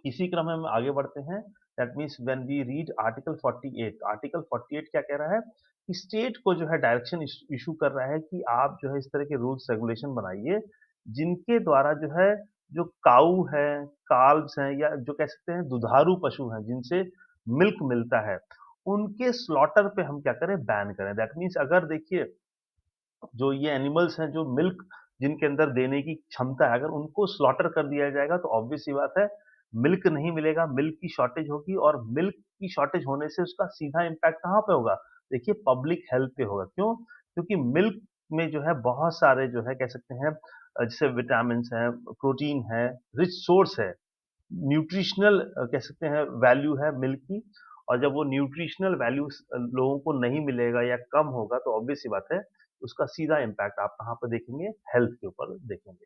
इसी क्रम में हम आगे बढ़ते हैं। That means when we read article 48, article 48 क्या कह रहा है कि स्टेट को जो है डायरेक्शन इशू कर रहा है कि आप जो है इस तरह के रूल्स रेगुलेशन बनाइए जिनके द्वारा जो है जो काऊ है, काल्व्स हैं, या जो कह सकते हैं दुधारू पशु हैं जिनसे मिल्क मिलता है, उनके स्लॉटर पे हम क्या करें, बैन करें। दैट मीन्स अगर देखिए जो ये एनिमल्स हैं जो मिल्क जिनके अंदर देने की क्षमता है, अगर उनको स्लॉटर कर दिया जाएगा तो ऑब्वियस सी बात है मिल्क नहीं मिलेगा, मिल्क की शॉर्टेज होगी, और मिल्क की शॉर्टेज होने से उसका सीधा इम्पैक्ट कहाँ पे होगा, देखिए पब्लिक हेल्थ पे होगा। क्यों? क्योंकि मिल्क में जो है बहुत सारे जो है कह सकते हैं जैसे विटामिन है, प्रोटीन है, रिच सोर्स है, न्यूट्रिशनल कह सकते हैं वैल्यू है मिल्क की। और जब वो न्यूट्रिशनल वैल्यू लोगों को नहीं मिलेगा या कम होगा तो ऑब्वियस सी बात है उसका सीधा इम्पैक्ट आप कहाँ पर देखेंगे, हेल्थ के ऊपर देखेंगे।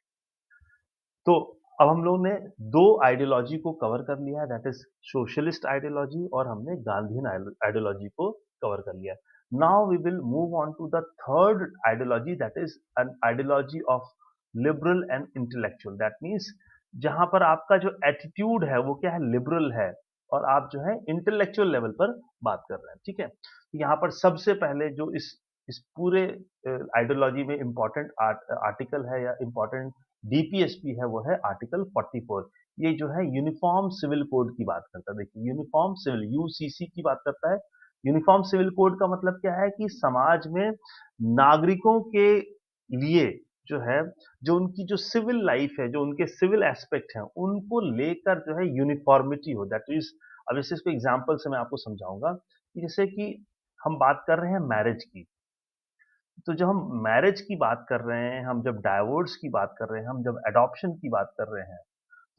तो अब हम लोग ने दो आइडियोलॉजी को कवर कर लिया है, दैट इज सोशलिस्ट आइडियोलॉजी, और हमने गांधीयन आइडियोलॉजी को कवर कर लिया है। Now we will move on to the third ideology, that is an ideology of liberal and intellectual. That means जहां पर आपका जो एटीट्यूड है वो क्या है, लिबरल है, और आप जो है इंटेलेक्चुअल लेवल पर बात कर रहे हैं। ठीक है, तो यहाँ पर सबसे पहले जो इस पूरे आइडियोलॉजी में इंपॉर्टेंट आर्टिकल है या इंपॉर्टेंट डीपीएसपी है वो है आर्टिकल 44। ये जो है यूनिफॉर्म सिविल कोड की बात करता है। देखिए यूनिफॉर्म सिविल, यूसीसी की बात करता है। यूनिफॉर्म सिविल कोड का मतलब क्या है कि समाज में नागरिकों के लिए जो है, जो उनकी जो सिविल लाइफ है, जो उनके सिविल एस्पेक्ट हैं, उनको लेकर जो है यूनिफॉर्मिटी हो। दैट मीन्स अब जैसे इसको एग्जाम्पल से मैं आपको समझाऊंगा कि जैसे कि हम बात कर रहे हैं मैरिज की, तो जब हम मैरिज की बात कर रहे हैं, हम जब डाइवोर्स की बात कर रहे हैं, हम जब एडॉप्शन की बात कर रहे हैं,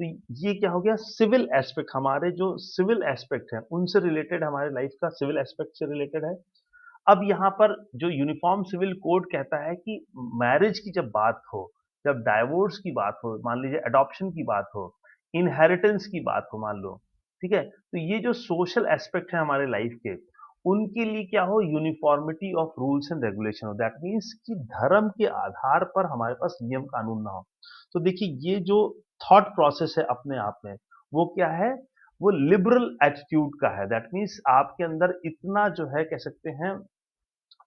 तो ये क्या हो गया, सिविल एस्पेक्ट, हमारे जो सिविल एस्पेक्ट है उनसे रिलेटेड, हमारे लाइफ का सिविल एस्पेक्ट से रिलेटेड है। अब यहाँ पर जो यूनिफॉर्म सिविल कोड कहता है कि मैरिज की जब बात हो, जब डाइवोर्स की बात हो, मान लीजिए एडॉप्शन की बात हो, इनहेरिटेंस की बात हो, मान लो, ठीक है, तो ये जो सोशल एस्पेक्ट है हमारे लाइफ के, उनके लिए क्या हो, uniformity of rules and regulation हो। दैट मीन्स कि धर्म के आधार पर हमारे पास नियम कानून ना हो। तो देखिए ये जो थॉट प्रोसेस है अपने आप में, वो क्या है, वो लिबरल एटीट्यूड का है। दैट मीन्स आपके अंदर इतना जो है कह सकते हैं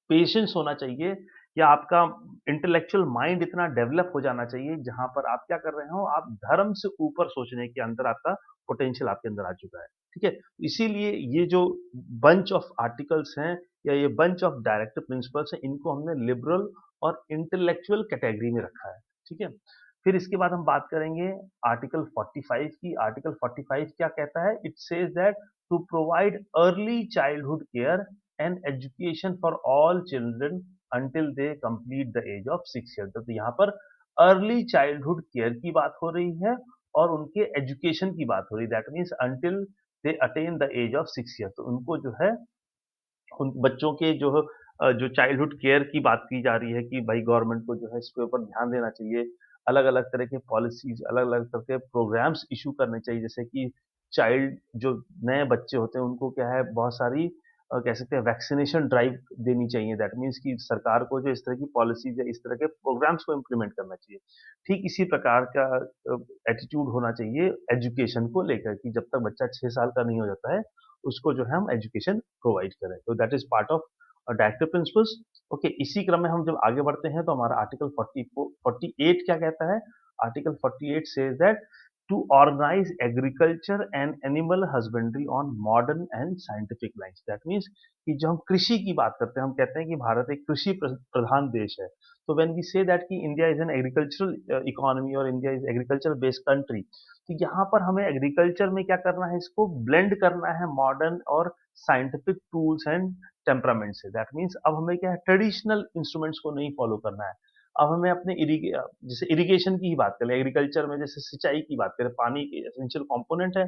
पेशेंस होना चाहिए, या आपका इंटेलेक्चुअल माइंड इतना डेवलप हो जाना चाहिए जहां पर आप क्या कर रहे हो, आप धर्म से ऊपर सोचने के अंदर आपका पोटेंशियल आपके अंदर आ चुका है। ठीक है, इसीलिए ये जो बंच ऑफ आर्टिकल्स हैं या ये बंच ऑफ डायरेक्टिव प्रिंसिपल्स हैं, इनको हमने लिबरल और इंटेलेक्चुअल कैटेगरी में रखा है। ठीक है, फिर इसके बाद हम बात करेंगे आर्टिकल 45 की। आर्टिकल 45 क्या कहता है, it says that to provide early childhood care and education for all children until they complete the age of 6 years। तो यहाँ पर अर्ली चाइल्डहुड केयर की बात हो रही है और उनके एजुकेशन की बात हो रही है। That means until they attain the age of 6 year, तो उनको जो है उन बच्चों के जो चाइल्डहुड केयर की बात की जा रही है कि भाई गवर्नमेंट को जो है इसके ऊपर ध्यान देना चाहिए, अलग अलग तरह के पॉलिसीज, अलग अलग तरह के प्रोग्राम्स इशू करने चाहिए। जैसे कि चाइल्ड जो नए बच्चे होते हैं उनको क्या है, बहुत सारी कह सकते हैं वैक्सीनेशन ड्राइव देनी चाहिए। दैट मीन्स कि सरकार को जो इस तरह की पॉलिसीज है, इस तरह के प्रोग्राम्स को इम्प्लीमेंट करना चाहिए। ठीक इसी प्रकार का एटीट्यूड होना चाहिए एजुकेशन को लेकर कि जब तक बच्चा 6 साल का नहीं हो जाता है उसको जो है हम एजुकेशन प्रोवाइड करें। तो that is part of directive principles. Okay, इसी क्रम में हम जब आगे बढ़ते हैं तो हमारा आर्टिकल 48 क्या कहता है। Article 48 says that to organise agriculture and animal husbandry on modern and scientific lines. That means कि जब हम कृषि की बात करते हैं, हम कहते हैं कि भारत एक कृषि प्रधान देश है। तो व्हेन वी से दैट कि India is an agricultural economy और India is agriculture based country, तो यहाँ पर हमें एग्रीकल्चर में क्या करना है, इसको ब्लेंड करना है मॉडर्न और साइंटिफिक टूल्स एंड टेम्परामेंट से। दैट मीन्स अब हमें क्या है, ट्रेडिशनल इंस्ट्रूमेंट्स को नहीं फॉलो करना है। अब हमें अपने जैसे इरिगेशन की ही बात करें, एग्रीकल्चर में जैसे सिंचाई की बात करें, पानी की एसेंशियल कंपोनेंट है,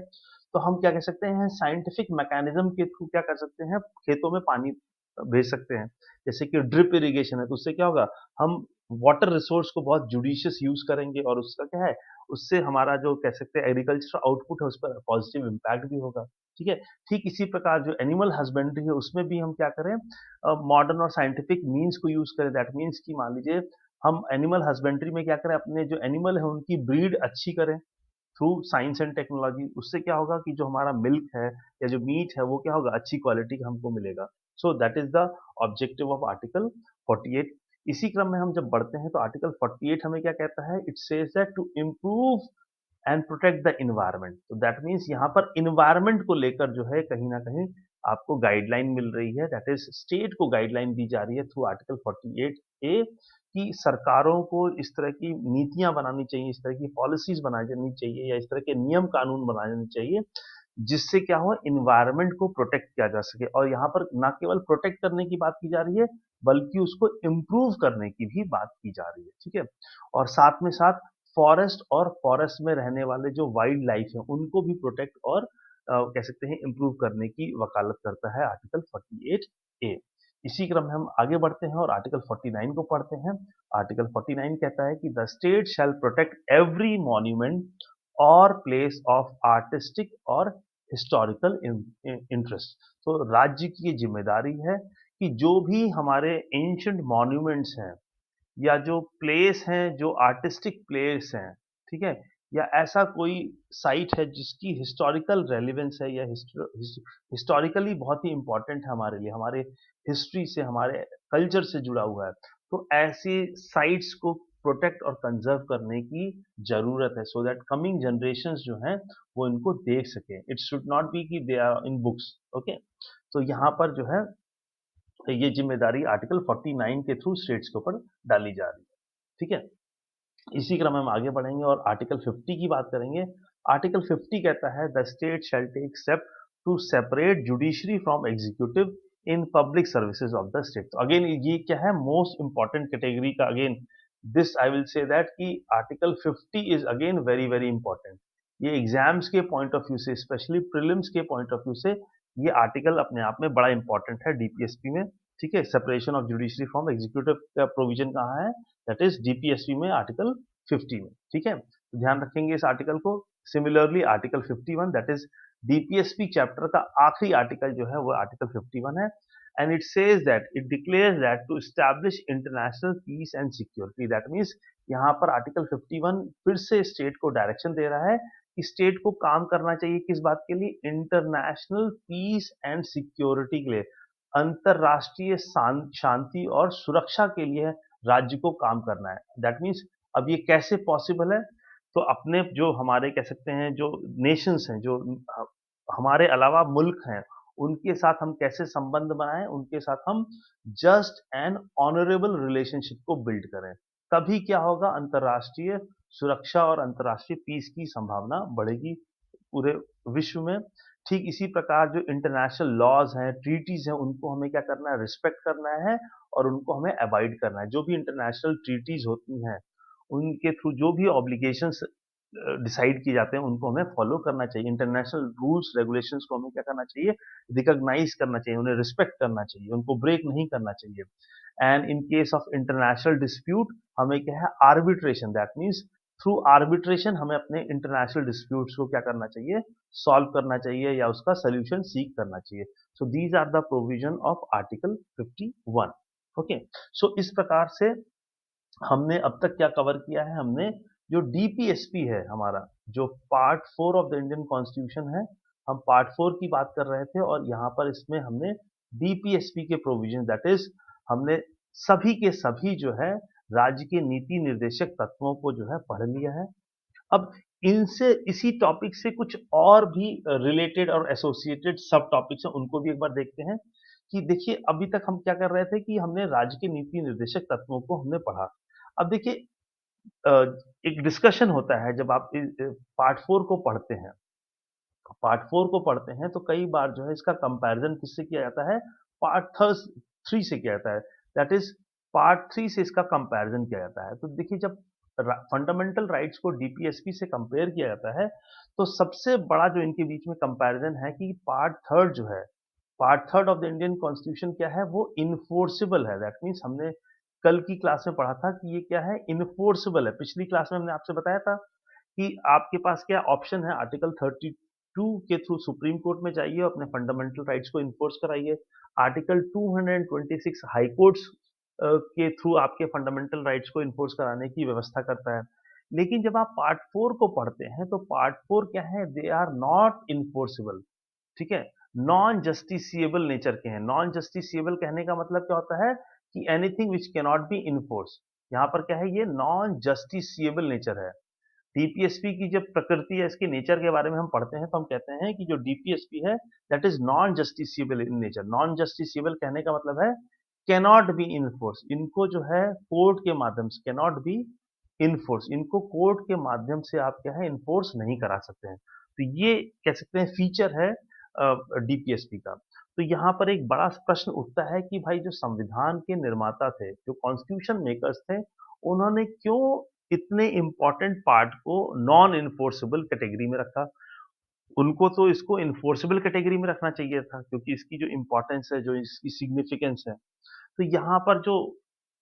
तो हम क्या कह सकते हैं, साइंटिफिक मैकेनिज्म के थ्रू क्या कर सकते हैं, खेतों में पानी भेज सकते हैं। जैसे कि ड्रिप इरिगेशन है, तो उससे क्या होगा, हम वाटर रिसोर्स को बहुत जुडिशियस यूज करेंगे और उसका क्या है, उससे हमारा जो कह सकते हैं एग्रीकल्चर आउटपुट है उस पर पॉजिटिव इम्पैक्ट भी होगा। ठीक है, ठीक इसी प्रकार जो एनिमल हस्बेंड्री है उसमें भी हम क्या करें, मॉडर्न और साइंटिफिक मीन्स को यूज करें। दैट मीन्स कि मान लीजिए हम एनिमल हस्बेंड्री में क्या करें, अपने जो एनिमल है उनकी ब्रीड अच्छी करें थ्रू साइंस एंड टेक्नोलॉजी। उससे क्या होगा कि जो हमारा मिल्क है या जो मीट है वो क्या होगा, अच्छी क्वालिटी का हमको मिलेगा। So that is the objective of article 48। इसी क्रम में हम जब बढ़ते हैं तो आर्टिकल 48 हमें क्या कहता है, it says that to improve and protect the environment. तो दैट मीन्स यहाँ पर इन्वायरमेंट को लेकर जो है कहीं ना कहीं आपको गाइडलाइन मिल रही है, दैट इज स्टेट को गाइडलाइन दी जा रही है थ्रू आर्टिकल 48 ए, कि सरकारों को इस तरह की नीतियां बनानी चाहिए, इस तरह की पॉलिसीज बनानी चाहिए या इस तरह के नियम कानून बनाने चाहिए जिससे क्या हो, इन्वायरमेंट को प्रोटेक्ट किया जा सके। और यहाँ पर ना केवल प्रोटेक्ट करने की बात की जा रही है बल्कि उसको इम्प्रूव करने की भी बात की जा रही है, ठीक है। और साथ में साथ फॉरेस्ट और फॉरेस्ट में रहने वाले जो वाइल्ड लाइफ है उनको भी प्रोटेक्ट और कह सकते हैं इम्प्रूव करने की वकालत करता है आर्टिकल 48 ए। इसी क्रम में हम आगे बढ़ते हैं और आर्टिकल 49 को पढ़ते हैं। आर्टिकल 49 कहता है कि the state shell protect every monument और प्लेस ऑफ आर्टिस्टिक और हिस्टोरिकल इंटरेस्ट। तो राज्य की ये जिम्मेदारी है कि जो भी हमारे एंशंट मॉन्यूमेंट्स हैं या जो प्लेस हैं, जो आर्टिस्टिक प्लेस हैं, ठीक है, या ऐसा कोई साइट है जिसकी हिस्टोरिकल रेलेवेंस है या हिस्टोरिकली बहुत ही इंपॉर्टेंट है हमारे लिए, हमारे हिस्ट्री से, हमारे कल्चर से जुड़ा हुआ है, तो ऐसी साइट्स को प्रोटेक्ट और कंजर्व करने की जरूरत है, सो दैट कमिंग जनरेशंस जो हैं वो इनको देख सकें। इट शुड नॉट बी कि they are in books, okay. तो यहाँ पर जो है ये जिम्मेदारी आर्टिकल 49 के थ्रू स्टेट्स के ऊपर डाली जा रही है, ठीक है। इसी क्रम में हम आगे बढ़ेंगे और आर्टिकल 50 की बात करेंगे। आर्टिकल 50 कहता है the state shall take step to separate judiciary from executive in public services of the state. तो अगेन ये क्या है, मोस्ट इंपॉर्टेंट कैटेगरी का, again this I will say that कि article 50 is again very very important. ये exams के point of view से, specially prelims के पॉइंट ऑफ व्यू से ये आर्टिकल अपने आप में बड़ा इंपॉर्टेंट है डीपीएसपी में, ठीक है। Separation of judiciary from executive का प्रोविजन कहाँ है, दैट इज डीपीएसपी में आर्टिकल 50 में, ठीक है। तो ध्यान रखेंगे इस आर्टिकल को। Similarly article 51 that is DPSP chapter का आखिरी आर्टिकल जो है वो आर्टिकल 51 है। And it says that it declares that to establish international peace and security. That means यहाँ पर आर्टिकल 51 फिर से स्टेट को डायरेक्शन दे रहा है कि स्टेट को काम करना चाहिए किस बात के लिए, इंटरनेशनल पीस एंड सिक्योरिटी के लिए, अंतरराष्ट्रीय शांति और सुरक्षा के लिए राज्य को काम करना है। दैट मीन्स अब ये कैसे पॉसिबल है, तो अपने जो हमारे कह सकते हैं जो नेशंस हैं, जो हमारे अलावा मुल्क हैं, उनके साथ हम कैसे संबंध बनाएं, उनके साथ हम जस्ट एंड ऑनरेबल रिलेशनशिप को बिल्ड करें, तभी क्या होगा, अंतरराष्ट्रीय सुरक्षा और अंतरराष्ट्रीय पीस की संभावना बढ़ेगी पूरे विश्व में। ठीक इसी प्रकार जो इंटरनेशनल लॉज हैं, ट्रीटीज हैं, उनको हमें क्या करना है, रिस्पेक्ट करना है और उनको हमें अवॉइड करना है। जो भी इंटरनेशनल ट्रीटीज होती हैं उनके थ्रू जो भी ऑब्लिगेशंस डिसाइड किए जाते हैं उनको हमें फॉलो करना चाहिए। इंटरनेशनल रूल्स रेगुलेशंस को हमें क्या करना चाहिए, रिकॉग्नाइज करना चाहिए, उन्हें रिस्पेक्ट करना चाहिए, उनको ब्रेक नहीं करना चाहिए। And in case of international dispute हमें क्या है, arbitration, that means through arbitration हमें अपने इंटरनेशनल डिस्प्यूट्स को क्या करना चाहिए, सॉल्व करना चाहिए या उसका सोल्यूशन सीख करना चाहिए। So these are the provision of article 51, okay. So इस प्रकार से हमने अब तक क्या कवर किया है, हमने जो डीपीएसपी है हमारा, जो part 4 of the Indian constitution है, हम पार्ट 4 की बात कर रहे थे और यहाँ पर इसमें हमने डीपीएसपी के प्रोविजन, दैट इज हमने सभी के सभी जो है राज्य के नीति निर्देशक तत्वों को जो है पढ़ लिया है। अब इनसे, इसी टॉपिक से कुछ और भी रिलेटेड और एसोसिएटेड सब टॉपिक्स हैं, उनको भी एक बार देखते हैं। कि देखिए अभी तक हम क्या कर रहे थे कि हमने राज्य के नीति निर्देशक तत्वों को हमने पढ़ा। अब देखिए अ, एक डिस्कशन होता है जब आप पार्ट 4 को पढ़ते हैं, पार्ट 4 को पढ़ते हैं तो कई बार जो है इसका कंपैरिजन किससे किया जाता है, पार्ट 3 से किया जाता है। दैट इज पार्ट 3 से इसका कंपैरिजन किया जाता है। तो देखिए जब फंडामेंटल राइट्स को डीपीएसपी से कंपेयर किया जाता है तो सबसे बड़ा जो इनके बीच में कंपैरिजन है कि पार्ट 3 जो है, part 3 of the Indian constitution क्या है, वो इन्फोर्सिबल है। दैट मीन्स हमने कल की क्लास में पढ़ा था कि ये क्या है, इन्फोर्सिबल है। पिछली क्लास में हमने आपसे बताया था कि आपके पास क्या ऑप्शन है, आर्टिकल 32 के थ्रू सुप्रीम कोर्ट में जाइए और अपने फंडामेंटल राइट्स को इन्फोर्स कराइए, आर्टिकल 226 हाई कोर्ट्स के थ्रू आपके फंडामेंटल राइट्स को इन्फोर्स कराने की व्यवस्था करता है। लेकिन जब आप पार्ट 4 को पढ़ते हैं तो पार्ट 4 क्या है, दे आर नॉट इन्फोर्सेबल, ठीक है? नॉन जस्टिसिएबल नेचर के हैं। नॉन जस्टिसिएबल कहने का मतलब क्या होता है कि anything which can not be enforced. यहाँ पर क्या है, ये नॉन जस्टिसिएबल नेचर है। डीपीएसपी की जब प्रकृति है, इसके नेचर के बारे में हम पढ़ते हैं तो हम कहते हैं कि जो डीपीएसपी है that is non justiciable in nature. Non justiciable कहने का मतलब है कैनॉट बी इन्फोर्स। इनको जो है कोर्ट के माध्यम से कैनॉट बी इन्फोर्स, इनको कोर्ट के माध्यम से आप क्या है इन्फोर्स नहीं करा सकते हैं। तो ये कह सकते हैं फीचर है डीपीएसपी का। तो यहाँ पर एक बड़ा प्रश्न उठता है कि भाई जो संविधान के निर्माता थे, जो कॉन्स्टिट्यूशन मेकर्स थे, उन्होंने क्यों इतने इम्पोर्टेंट पार्ट को नॉन इन्फोर्सेबल कैटेगरी में रखा। उनको तो इसको इन्फोर्सेबल कैटेगरी में रखना चाहिए था, क्योंकि इसकी जो इम्पोर्टेंस है, जो इसकी सिग्निफिकेंस है। तो यहाँ पर जो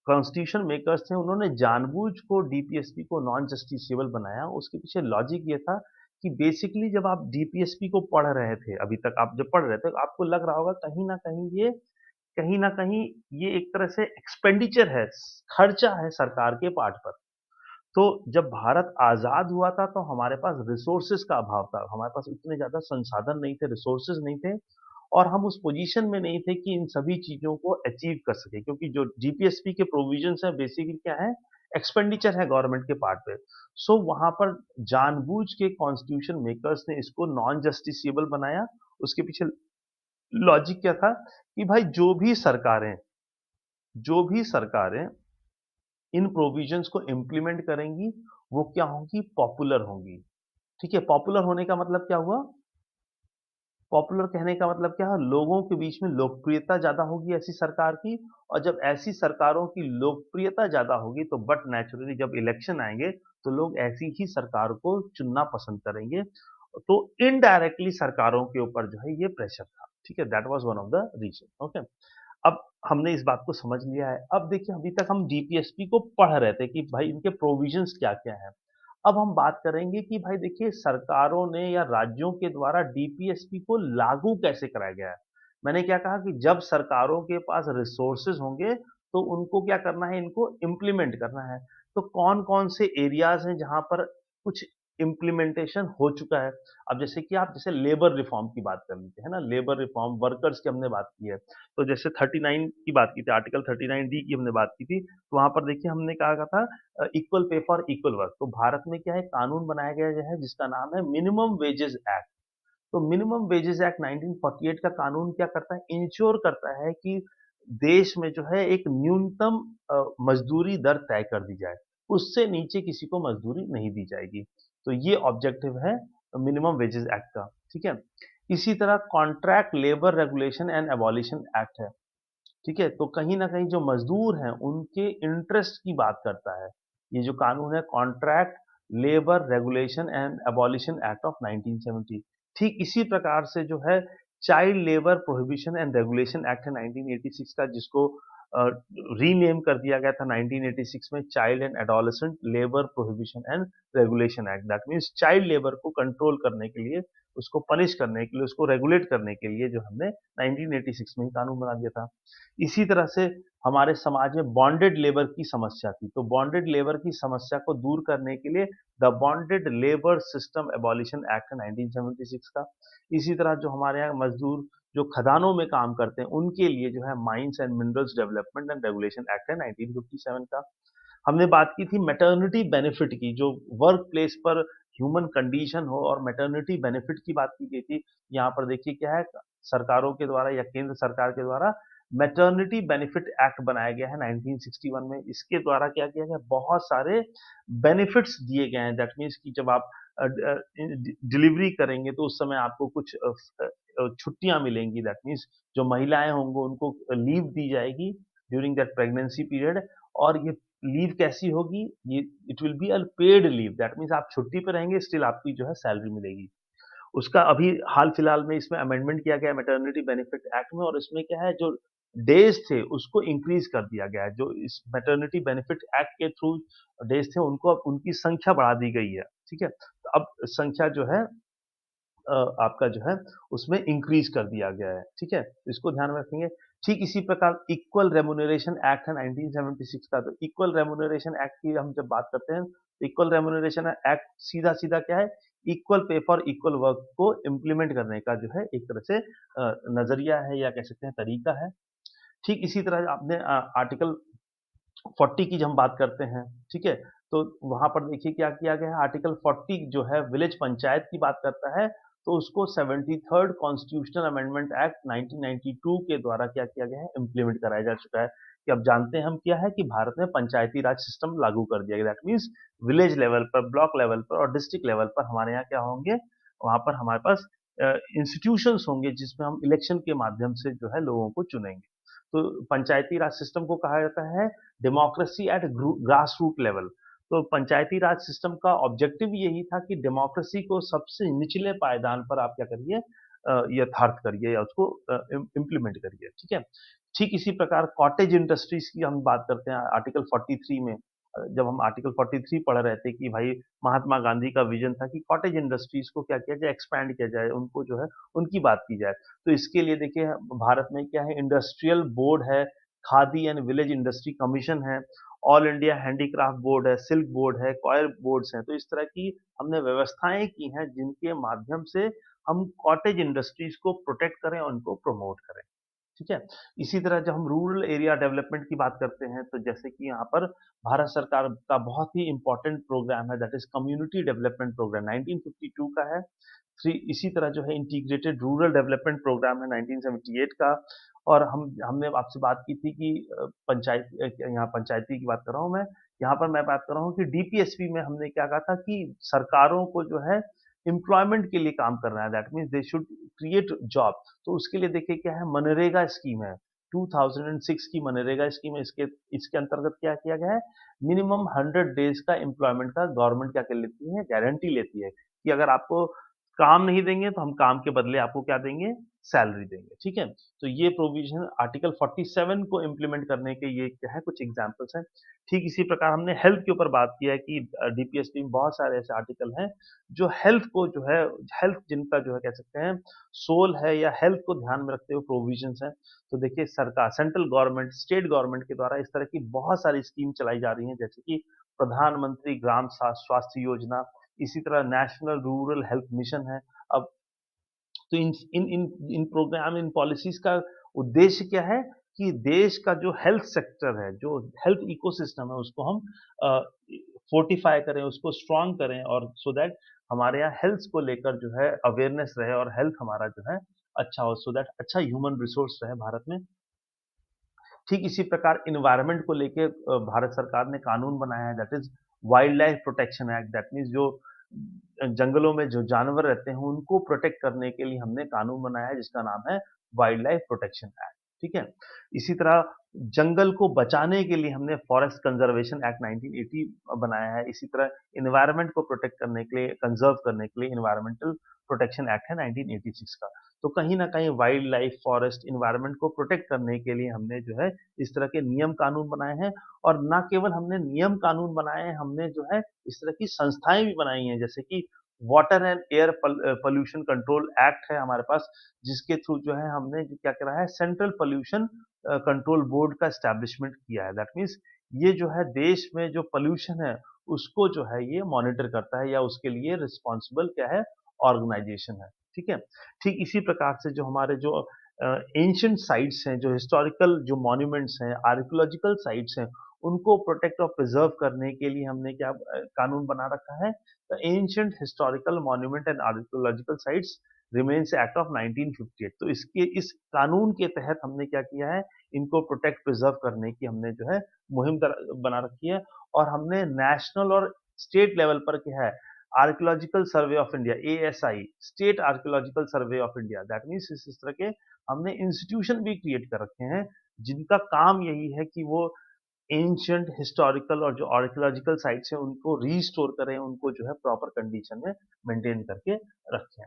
कॉन्स्टिट्यूशन मेकर्स थे, उन्होंने जानबूझ को डीपीएसपी को नॉन जस्टिसेबल बनाया। उसके पीछे लॉजिक ये था कि बेसिकली जब आप डीपीएसपी को पढ़ रहे थे, अभी तक आप जब पढ़ रहे थे, तो आपको लग रहा होगा कहीं ना कहीं ये एक तरह से एक्सपेंडिचर है, खर्चा है सरकार के पार्ट पर। तो जब भारत आज़ाद हुआ था तो हमारे पास रिसोर्सेज का अभाव था, हमारे पास इतने ज़्यादा संसाधन नहीं थे, रिसोर्सेज नहीं थे, और हम उस पोजीशन में नहीं थे कि इन सभी चीज़ों को अचीव कर सके, क्योंकि जो जीपीएसपी के प्रोविजंस हैं बेसिकली क्या है, एक्सपेंडिचर है गवर्नमेंट के पार्ट पे। सो वहां पर जानबूझ के कॉन्स्टिट्यूशन मेकर्स ने इसको नॉन जस्टिसेबल बनाया। उसके पीछे लॉजिक क्या था कि भाई जो भी सरकारें इन प्रोविजंस को इम्प्लीमेंट करेंगी, वो क्या होंगी, पॉपुलर होंगी। ठीक है, पॉपुलर होने का मतलब क्या हुआ, पॉपुलर कहने का मतलब क्या है, लोगों के बीच में लोकप्रियता ज्यादा होगी ऐसी सरकार की। और जब ऐसी सरकारों की लोकप्रियता ज्यादा होगी तो बट नेचुरली जब इलेक्शन आएंगे तो लोग ऐसी ही सरकार को चुनना पसंद करेंगे। तो इनडायरेक्टली सरकारों के ऊपर जो है ये प्रेशर था। ठीक है, that was one of the reason. Okay, अब हमने इस बात को समझ लिया है। अब देखिए, अभी तक हम डीपीएसपी को पढ़ रहे थे कि भाई इनके प्रोविजंस क्या क्या हैं। अब हम बात करेंगे कि भाई देखिए, सरकारों ने या राज्यों के द्वारा डीपीएसपी को लागू कैसे कराया गया है। मैंने क्या कहा कि जब सरकारों के पास रिसोर्सेज होंगे तो उनको क्या करना है, इनको इम्प्लीमेंट करना है। तो कौन कौन से एरियाज हैं जहां पर कुछ इम्प्लीमेंटेशन हो चुका है। अब जैसे कि आप जैसे लेबर रिफॉर्म की बात कर लीजिए, है ना, लेबर रिफॉर्म, वर्कर्स की हमने बात की है। तो जैसे 39 की बात की थी, आर्टिकल 39D की हमने बात की थी, तो वहां पर देखिए हमने कहा था equal pay for equal work. तो भारत में क्या है, कानून बनाया गया है जिसका नाम है मिनिमम वेजेस एक्ट। तो मिनिमम वेजेस एक्ट 1948 का कानून क्या करता है, इंश्योर करता है कि देश में जो है एक न्यूनतम मजदूरी दर तय कर दी जाए, उससे नीचे किसी को मजदूरी नहीं दी जाएगी। तो ये ऑब्जेक्टिव है मिनिमम वेजेस एक्ट का। ठीक है, इसी तरह contract labour regulation and abolition act है। ठीक है, तो कहीं ना कहीं जो मजदूर हैं उनके इंटरेस्ट की बात करता है ये जो कानून है, contract labour regulation and abolition act of 1970। ठीक इसी प्रकार से जो है child labour prohibition and regulation act है 1986 का, जिसको रीनेम कर दिया गया था 1986 में child and adolescent labour prohibition and regulation act. That means child labour को कंट्रोल करने के लिए, उसको पनिश करने के लिए, उसको रेगुलेट करने के लिए जो हमने 1986 में ही कानून बना दिया था। इसी तरह से हमारे समाज में बॉन्डेड लेबर की समस्या थी, तो बॉन्डेड लेबर की समस्या को दूर करने के लिए the bonded labour system abolition act है 1976 का। इसी तरह जो हमारे यहाँ मजदूर जो खदानों में काम करते हैं उनके लिए जो है mines and minerals development and regulation act है 1957 का। हमने बात की थी मैटरनिटी बेनिफिट की, जो वर्क प्लेस पर ह्यूमन कंडीशन हो और मैटरनिटी बेनिफिट की बात की गई थी। यहाँ पर देखिए क्या है, सरकारों के द्वारा या केंद्र सरकार के द्वारा मैटरनिटी बेनिफिट एक्ट बनाया गया है 1961 में। इसके द्वारा क्या किया गया, बहुत सारे बेनिफिट्स दिए गए हैं। दैट मीन्स कि जब आप डिलीवरी करेंगे तो उस समय आपको कुछ छुट्टियां मिलेंगी। दैट मीन्स जो महिलाएं होंगी उनको लीव दी जाएगी ड्यूरिंग दैट प्रेगनेंसी पीरियड। और ये लीव कैसी होगी, ये it will be a paid leave. That means आप छुट्टी पे रहेंगे, स्टिल आपकी जो है सैलरी मिलेगी। उसका अभी हाल फिलहाल में इसमें अमेंडमेंट किया गया है मैटरनिटी बेनिफिट एक्ट में, और इसमें क्या है, जो डेज थे उसको इंक्रीज कर दिया गया है। जो इस मैटरनिटी बेनिफिट एक्ट के थ्रू डेज थे उनको अब उनकी संख्या बढ़ा दी गई है। ठीक है, तो अब संख्या जो है आपका जो है उसमें इंक्रीज कर दिया गया है। ठीक है, इसको ध्यान में रखेंगे। ठीक इसी प्रकार इक्वल रेम्युनरेशन एक्ट है 1976 का। तो इक्वल रेम्युनरेशन एक्ट की हम जब बात करते हैं, तो इक्वल रेम्युनरेशन एक्ट सीधा सीधा क्या है, equal pay for equal work को इम्प्लीमेंट करने का जो है एक तरह से नजरिया है या कह सकते हैं तरीका है। ठीक इसी तरह आपने आर्टिकल 40 की जब हम बात करते हैं, ठीक है, तो वहां पर देखिए क्या किया गया है। आर्टिकल 40 जो है विलेज पंचायत की बात करता है, तो उसको 73rd कॉन्स्टिट्यूशनल अमेंडमेंट एक्ट 1992 के द्वारा क्या किया गया है, इम्प्लीमेंट कराया जा चुका है। कि अब जानते हैं हम क्या है कि भारत में पंचायती राज सिस्टम लागू कर दिया गया। दैट मीन्स विलेज लेवल पर, ब्लॉक लेवल पर और डिस्ट्रिक्ट लेवल पर हमारे यहाँ क्या होंगे, वहां पर हमारे पास इंस्टीट्यूशंस होंगे जिसमें हम इलेक्शन के माध्यम से जो है लोगों को चुनेंगे। तो पंचायती राज सिस्टम को कहा जाता है democracy at grass root level. तो पंचायती राज सिस्टम का ऑब्जेक्टिव यही था कि डेमोक्रेसी को सबसे निचले पायदान पर आप क्या करिए, यथार्थ करिए या उसको इम्प्लीमेंट करिए, ठीक है। ठीक इसी प्रकार कॉटेज इंडस्ट्रीज की हम बात करते हैं आर्टिकल 43 में। जब हम आर्टिकल 43 पढ़ रहे थे कि भाई महात्मा गांधी का विजन था कि कॉटेज इंडस्ट्रीज को क्या किया जाए, एक्सपैंड किया जाए, उनको जो है उनकी बात की जाए। तो इसके लिए देखिए भारत में क्या है, इंडस्ट्रियल बोर्ड है, khadi and village industry commission है, ऑल इंडिया हैंडीक्राफ्ट बोर्ड है, सिल्क बोर्ड है, कॉयर बोर्ड्स हैं। तो इस तरह की हमने व्यवस्थाएं की हैं जिनके माध्यम से हम कॉटेज इंडस्ट्रीज को प्रोटेक्ट करें और उनको प्रमोट करें, ठीक है। इसी तरह जब हम रूरल एरिया डेवलपमेंट की बात करते हैं, तो जैसे कि यहाँ पर भारत सरकार का बहुत ही इंपॉर्टेंट प्रोग्राम है, that is community development programme 1952 का है। थ्री इसी तरह जो है इंटीग्रेटेड रूरल डेवलपमेंट प्रोग्राम है 1978 का। और हमने आपसे बात की थी कि यहाँ पंचायती की बात कर रहा हूँ मैं, यहाँ पर मैं बात कर रहा हूँ कि डीपीएसपी में हमने क्या कहा था कि सरकारों को जो है एम्प्लॉयमेंट के लिए काम करना है, that means they should create job. तो उसके लिए देखिए क्या है, मनरेगा स्कीम है 2006 की मनरेगा स्कीम है। इसके इसके अंतर्गत क्या किया गया है, मिनिमम 100 डेज का एम्प्लॉयमेंट का गवर्नमेंट क्या कर लेती है, गारंटी लेती है कि अगर आपको काम नहीं देंगे तो हम काम के बदले आपको क्या देंगे, सैलरी देंगे, ठीक है। तो ये प्रोविजन आर्टिकल 47 को इम्प्लीमेंट करने के ये क्या है, कुछ एग्जांपल्स हैं। ठीक इसी प्रकार हमने हेल्थ के ऊपर बात किया है कि डीपीएसपी में बहुत सारे ऐसे आर्टिकल हैं जो हेल्थ को जो है, हेल्थ जिनका जो है कह सकते हैं सोल है या हेल्थ को ध्यान में रखते हुए प्रोविजंस हैं। तो देखिए सरकार, सेंट्रल गवर्नमेंट, स्टेट गवर्नमेंट के द्वारा इस तरह की बहुत सारी स्कीम चलाई जा रही हैं, जैसे कि प्रधानमंत्री ग्राम स्वास्थ्य योजना, इसी तरह नेशनल रूरल हेल्थ मिशन है। अब तो इन इन इन इन प्रोग्राम, इन पॉलिसीज का उद्देश्य क्या है कि देश का जो हेल्थ सेक्टर है, जो हेल्थ इकोसिस्टम है, उसको हम फोर्टिफाई करें, उसको स्ट्रांग करें, और सो दैट हमारे यहाँ हेल्थ को लेकर जो है अवेयरनेस रहे और हेल्थ हमारा जो है अच्छा हो, सो दैट अच्छा ह्यूमन रिसोर्स रहे भारत में। ठीक इसी प्रकार इन्वायरमेंट को लेके भारत सरकार ने कानून बनाया है, that is wild life protection act. That means जो जंगलों में जो जानवर रहते हैं उनको प्रोटेक्ट करने के लिए हमने कानून बनाया है जिसका नाम है वाइल्ड लाइफ प्रोटेक्शन एक्ट, ठीक है। इसी तरह जंगल को बचाने के लिए हमने फॉरेस्ट कंजर्वेशन एक्ट 1980 बनाया है। इसी तरह इन्वायरमेंट को प्रोटेक्ट करने के लिए, कंजर्व करने के लिए इन्वायरमेंटल प्रोटेक्शन एक्ट है 1986 का। तो कहीं ना कहीं वाइल्ड लाइफ, फॉरेस्ट, इन्वायरमेंट को प्रोटेक्ट करने के लिए हमने जो है इस तरह के नियम कानून बनाए हैं। और ना केवल हमने नियम कानून बनाए हैं, हमने जो है इस तरह की संस्थाएं भी बनाई हैं, जैसे कि water and air pollution control act है हमारे पास, जिसके थ्रू जो है हमने क्या करा है, सेंट्रल पोल्यूशन कंट्रोल बोर्ड का एस्टैब्लिशमेंट किया है। दैट मीन्स ये जो है देश में जो पोल्यूशन है उसको जो है ये मॉनिटर करता है, या उसके लिए रिस्पॉन्सिबल क्या है, ऑर्गेनाइजेशन है, ठीक है। ठीक इसी प्रकार से जो हमारे जो एंशियंट साइट्स हैं, जो हिस्टोरिकल जो मॉन्यूमेंट्स हैं, आर्कियोलॉजिकल साइट्स हैं, उनको प्रोटेक्ट और प्रिजर्व करने के लिए हमने क्या कानून बना रखा है, the ancient historical monument and archaeological sites remains act of 1958। तो इसके इस कानून के तहत हमने क्या किया है, इनको प्रोटेक्ट प्रिजर्व करने की हमने जो है मुहिम बना रखी है। और हमने नेशनल और स्टेट लेवल पर क्या है, archaeological survey of India, ASI, state archaeological survey of India, that means इस तरह के हमने इंस्टीट्यूशन भी क्रिएट कर रखे हैं जिनका काम यही है कि वो एंशियंट, हिस्टोरिकल और जो आर्कियोलॉजिकल साइट्स हैं उनको रीस्टोर करें, उनको जो है प्रॉपर कंडीशन में मेंटेन करके रखें।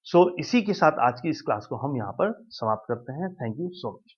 सो इसी के साथ आज की इस क्लास को हम यहाँ पर समाप्त करते हैं। Thank you so much.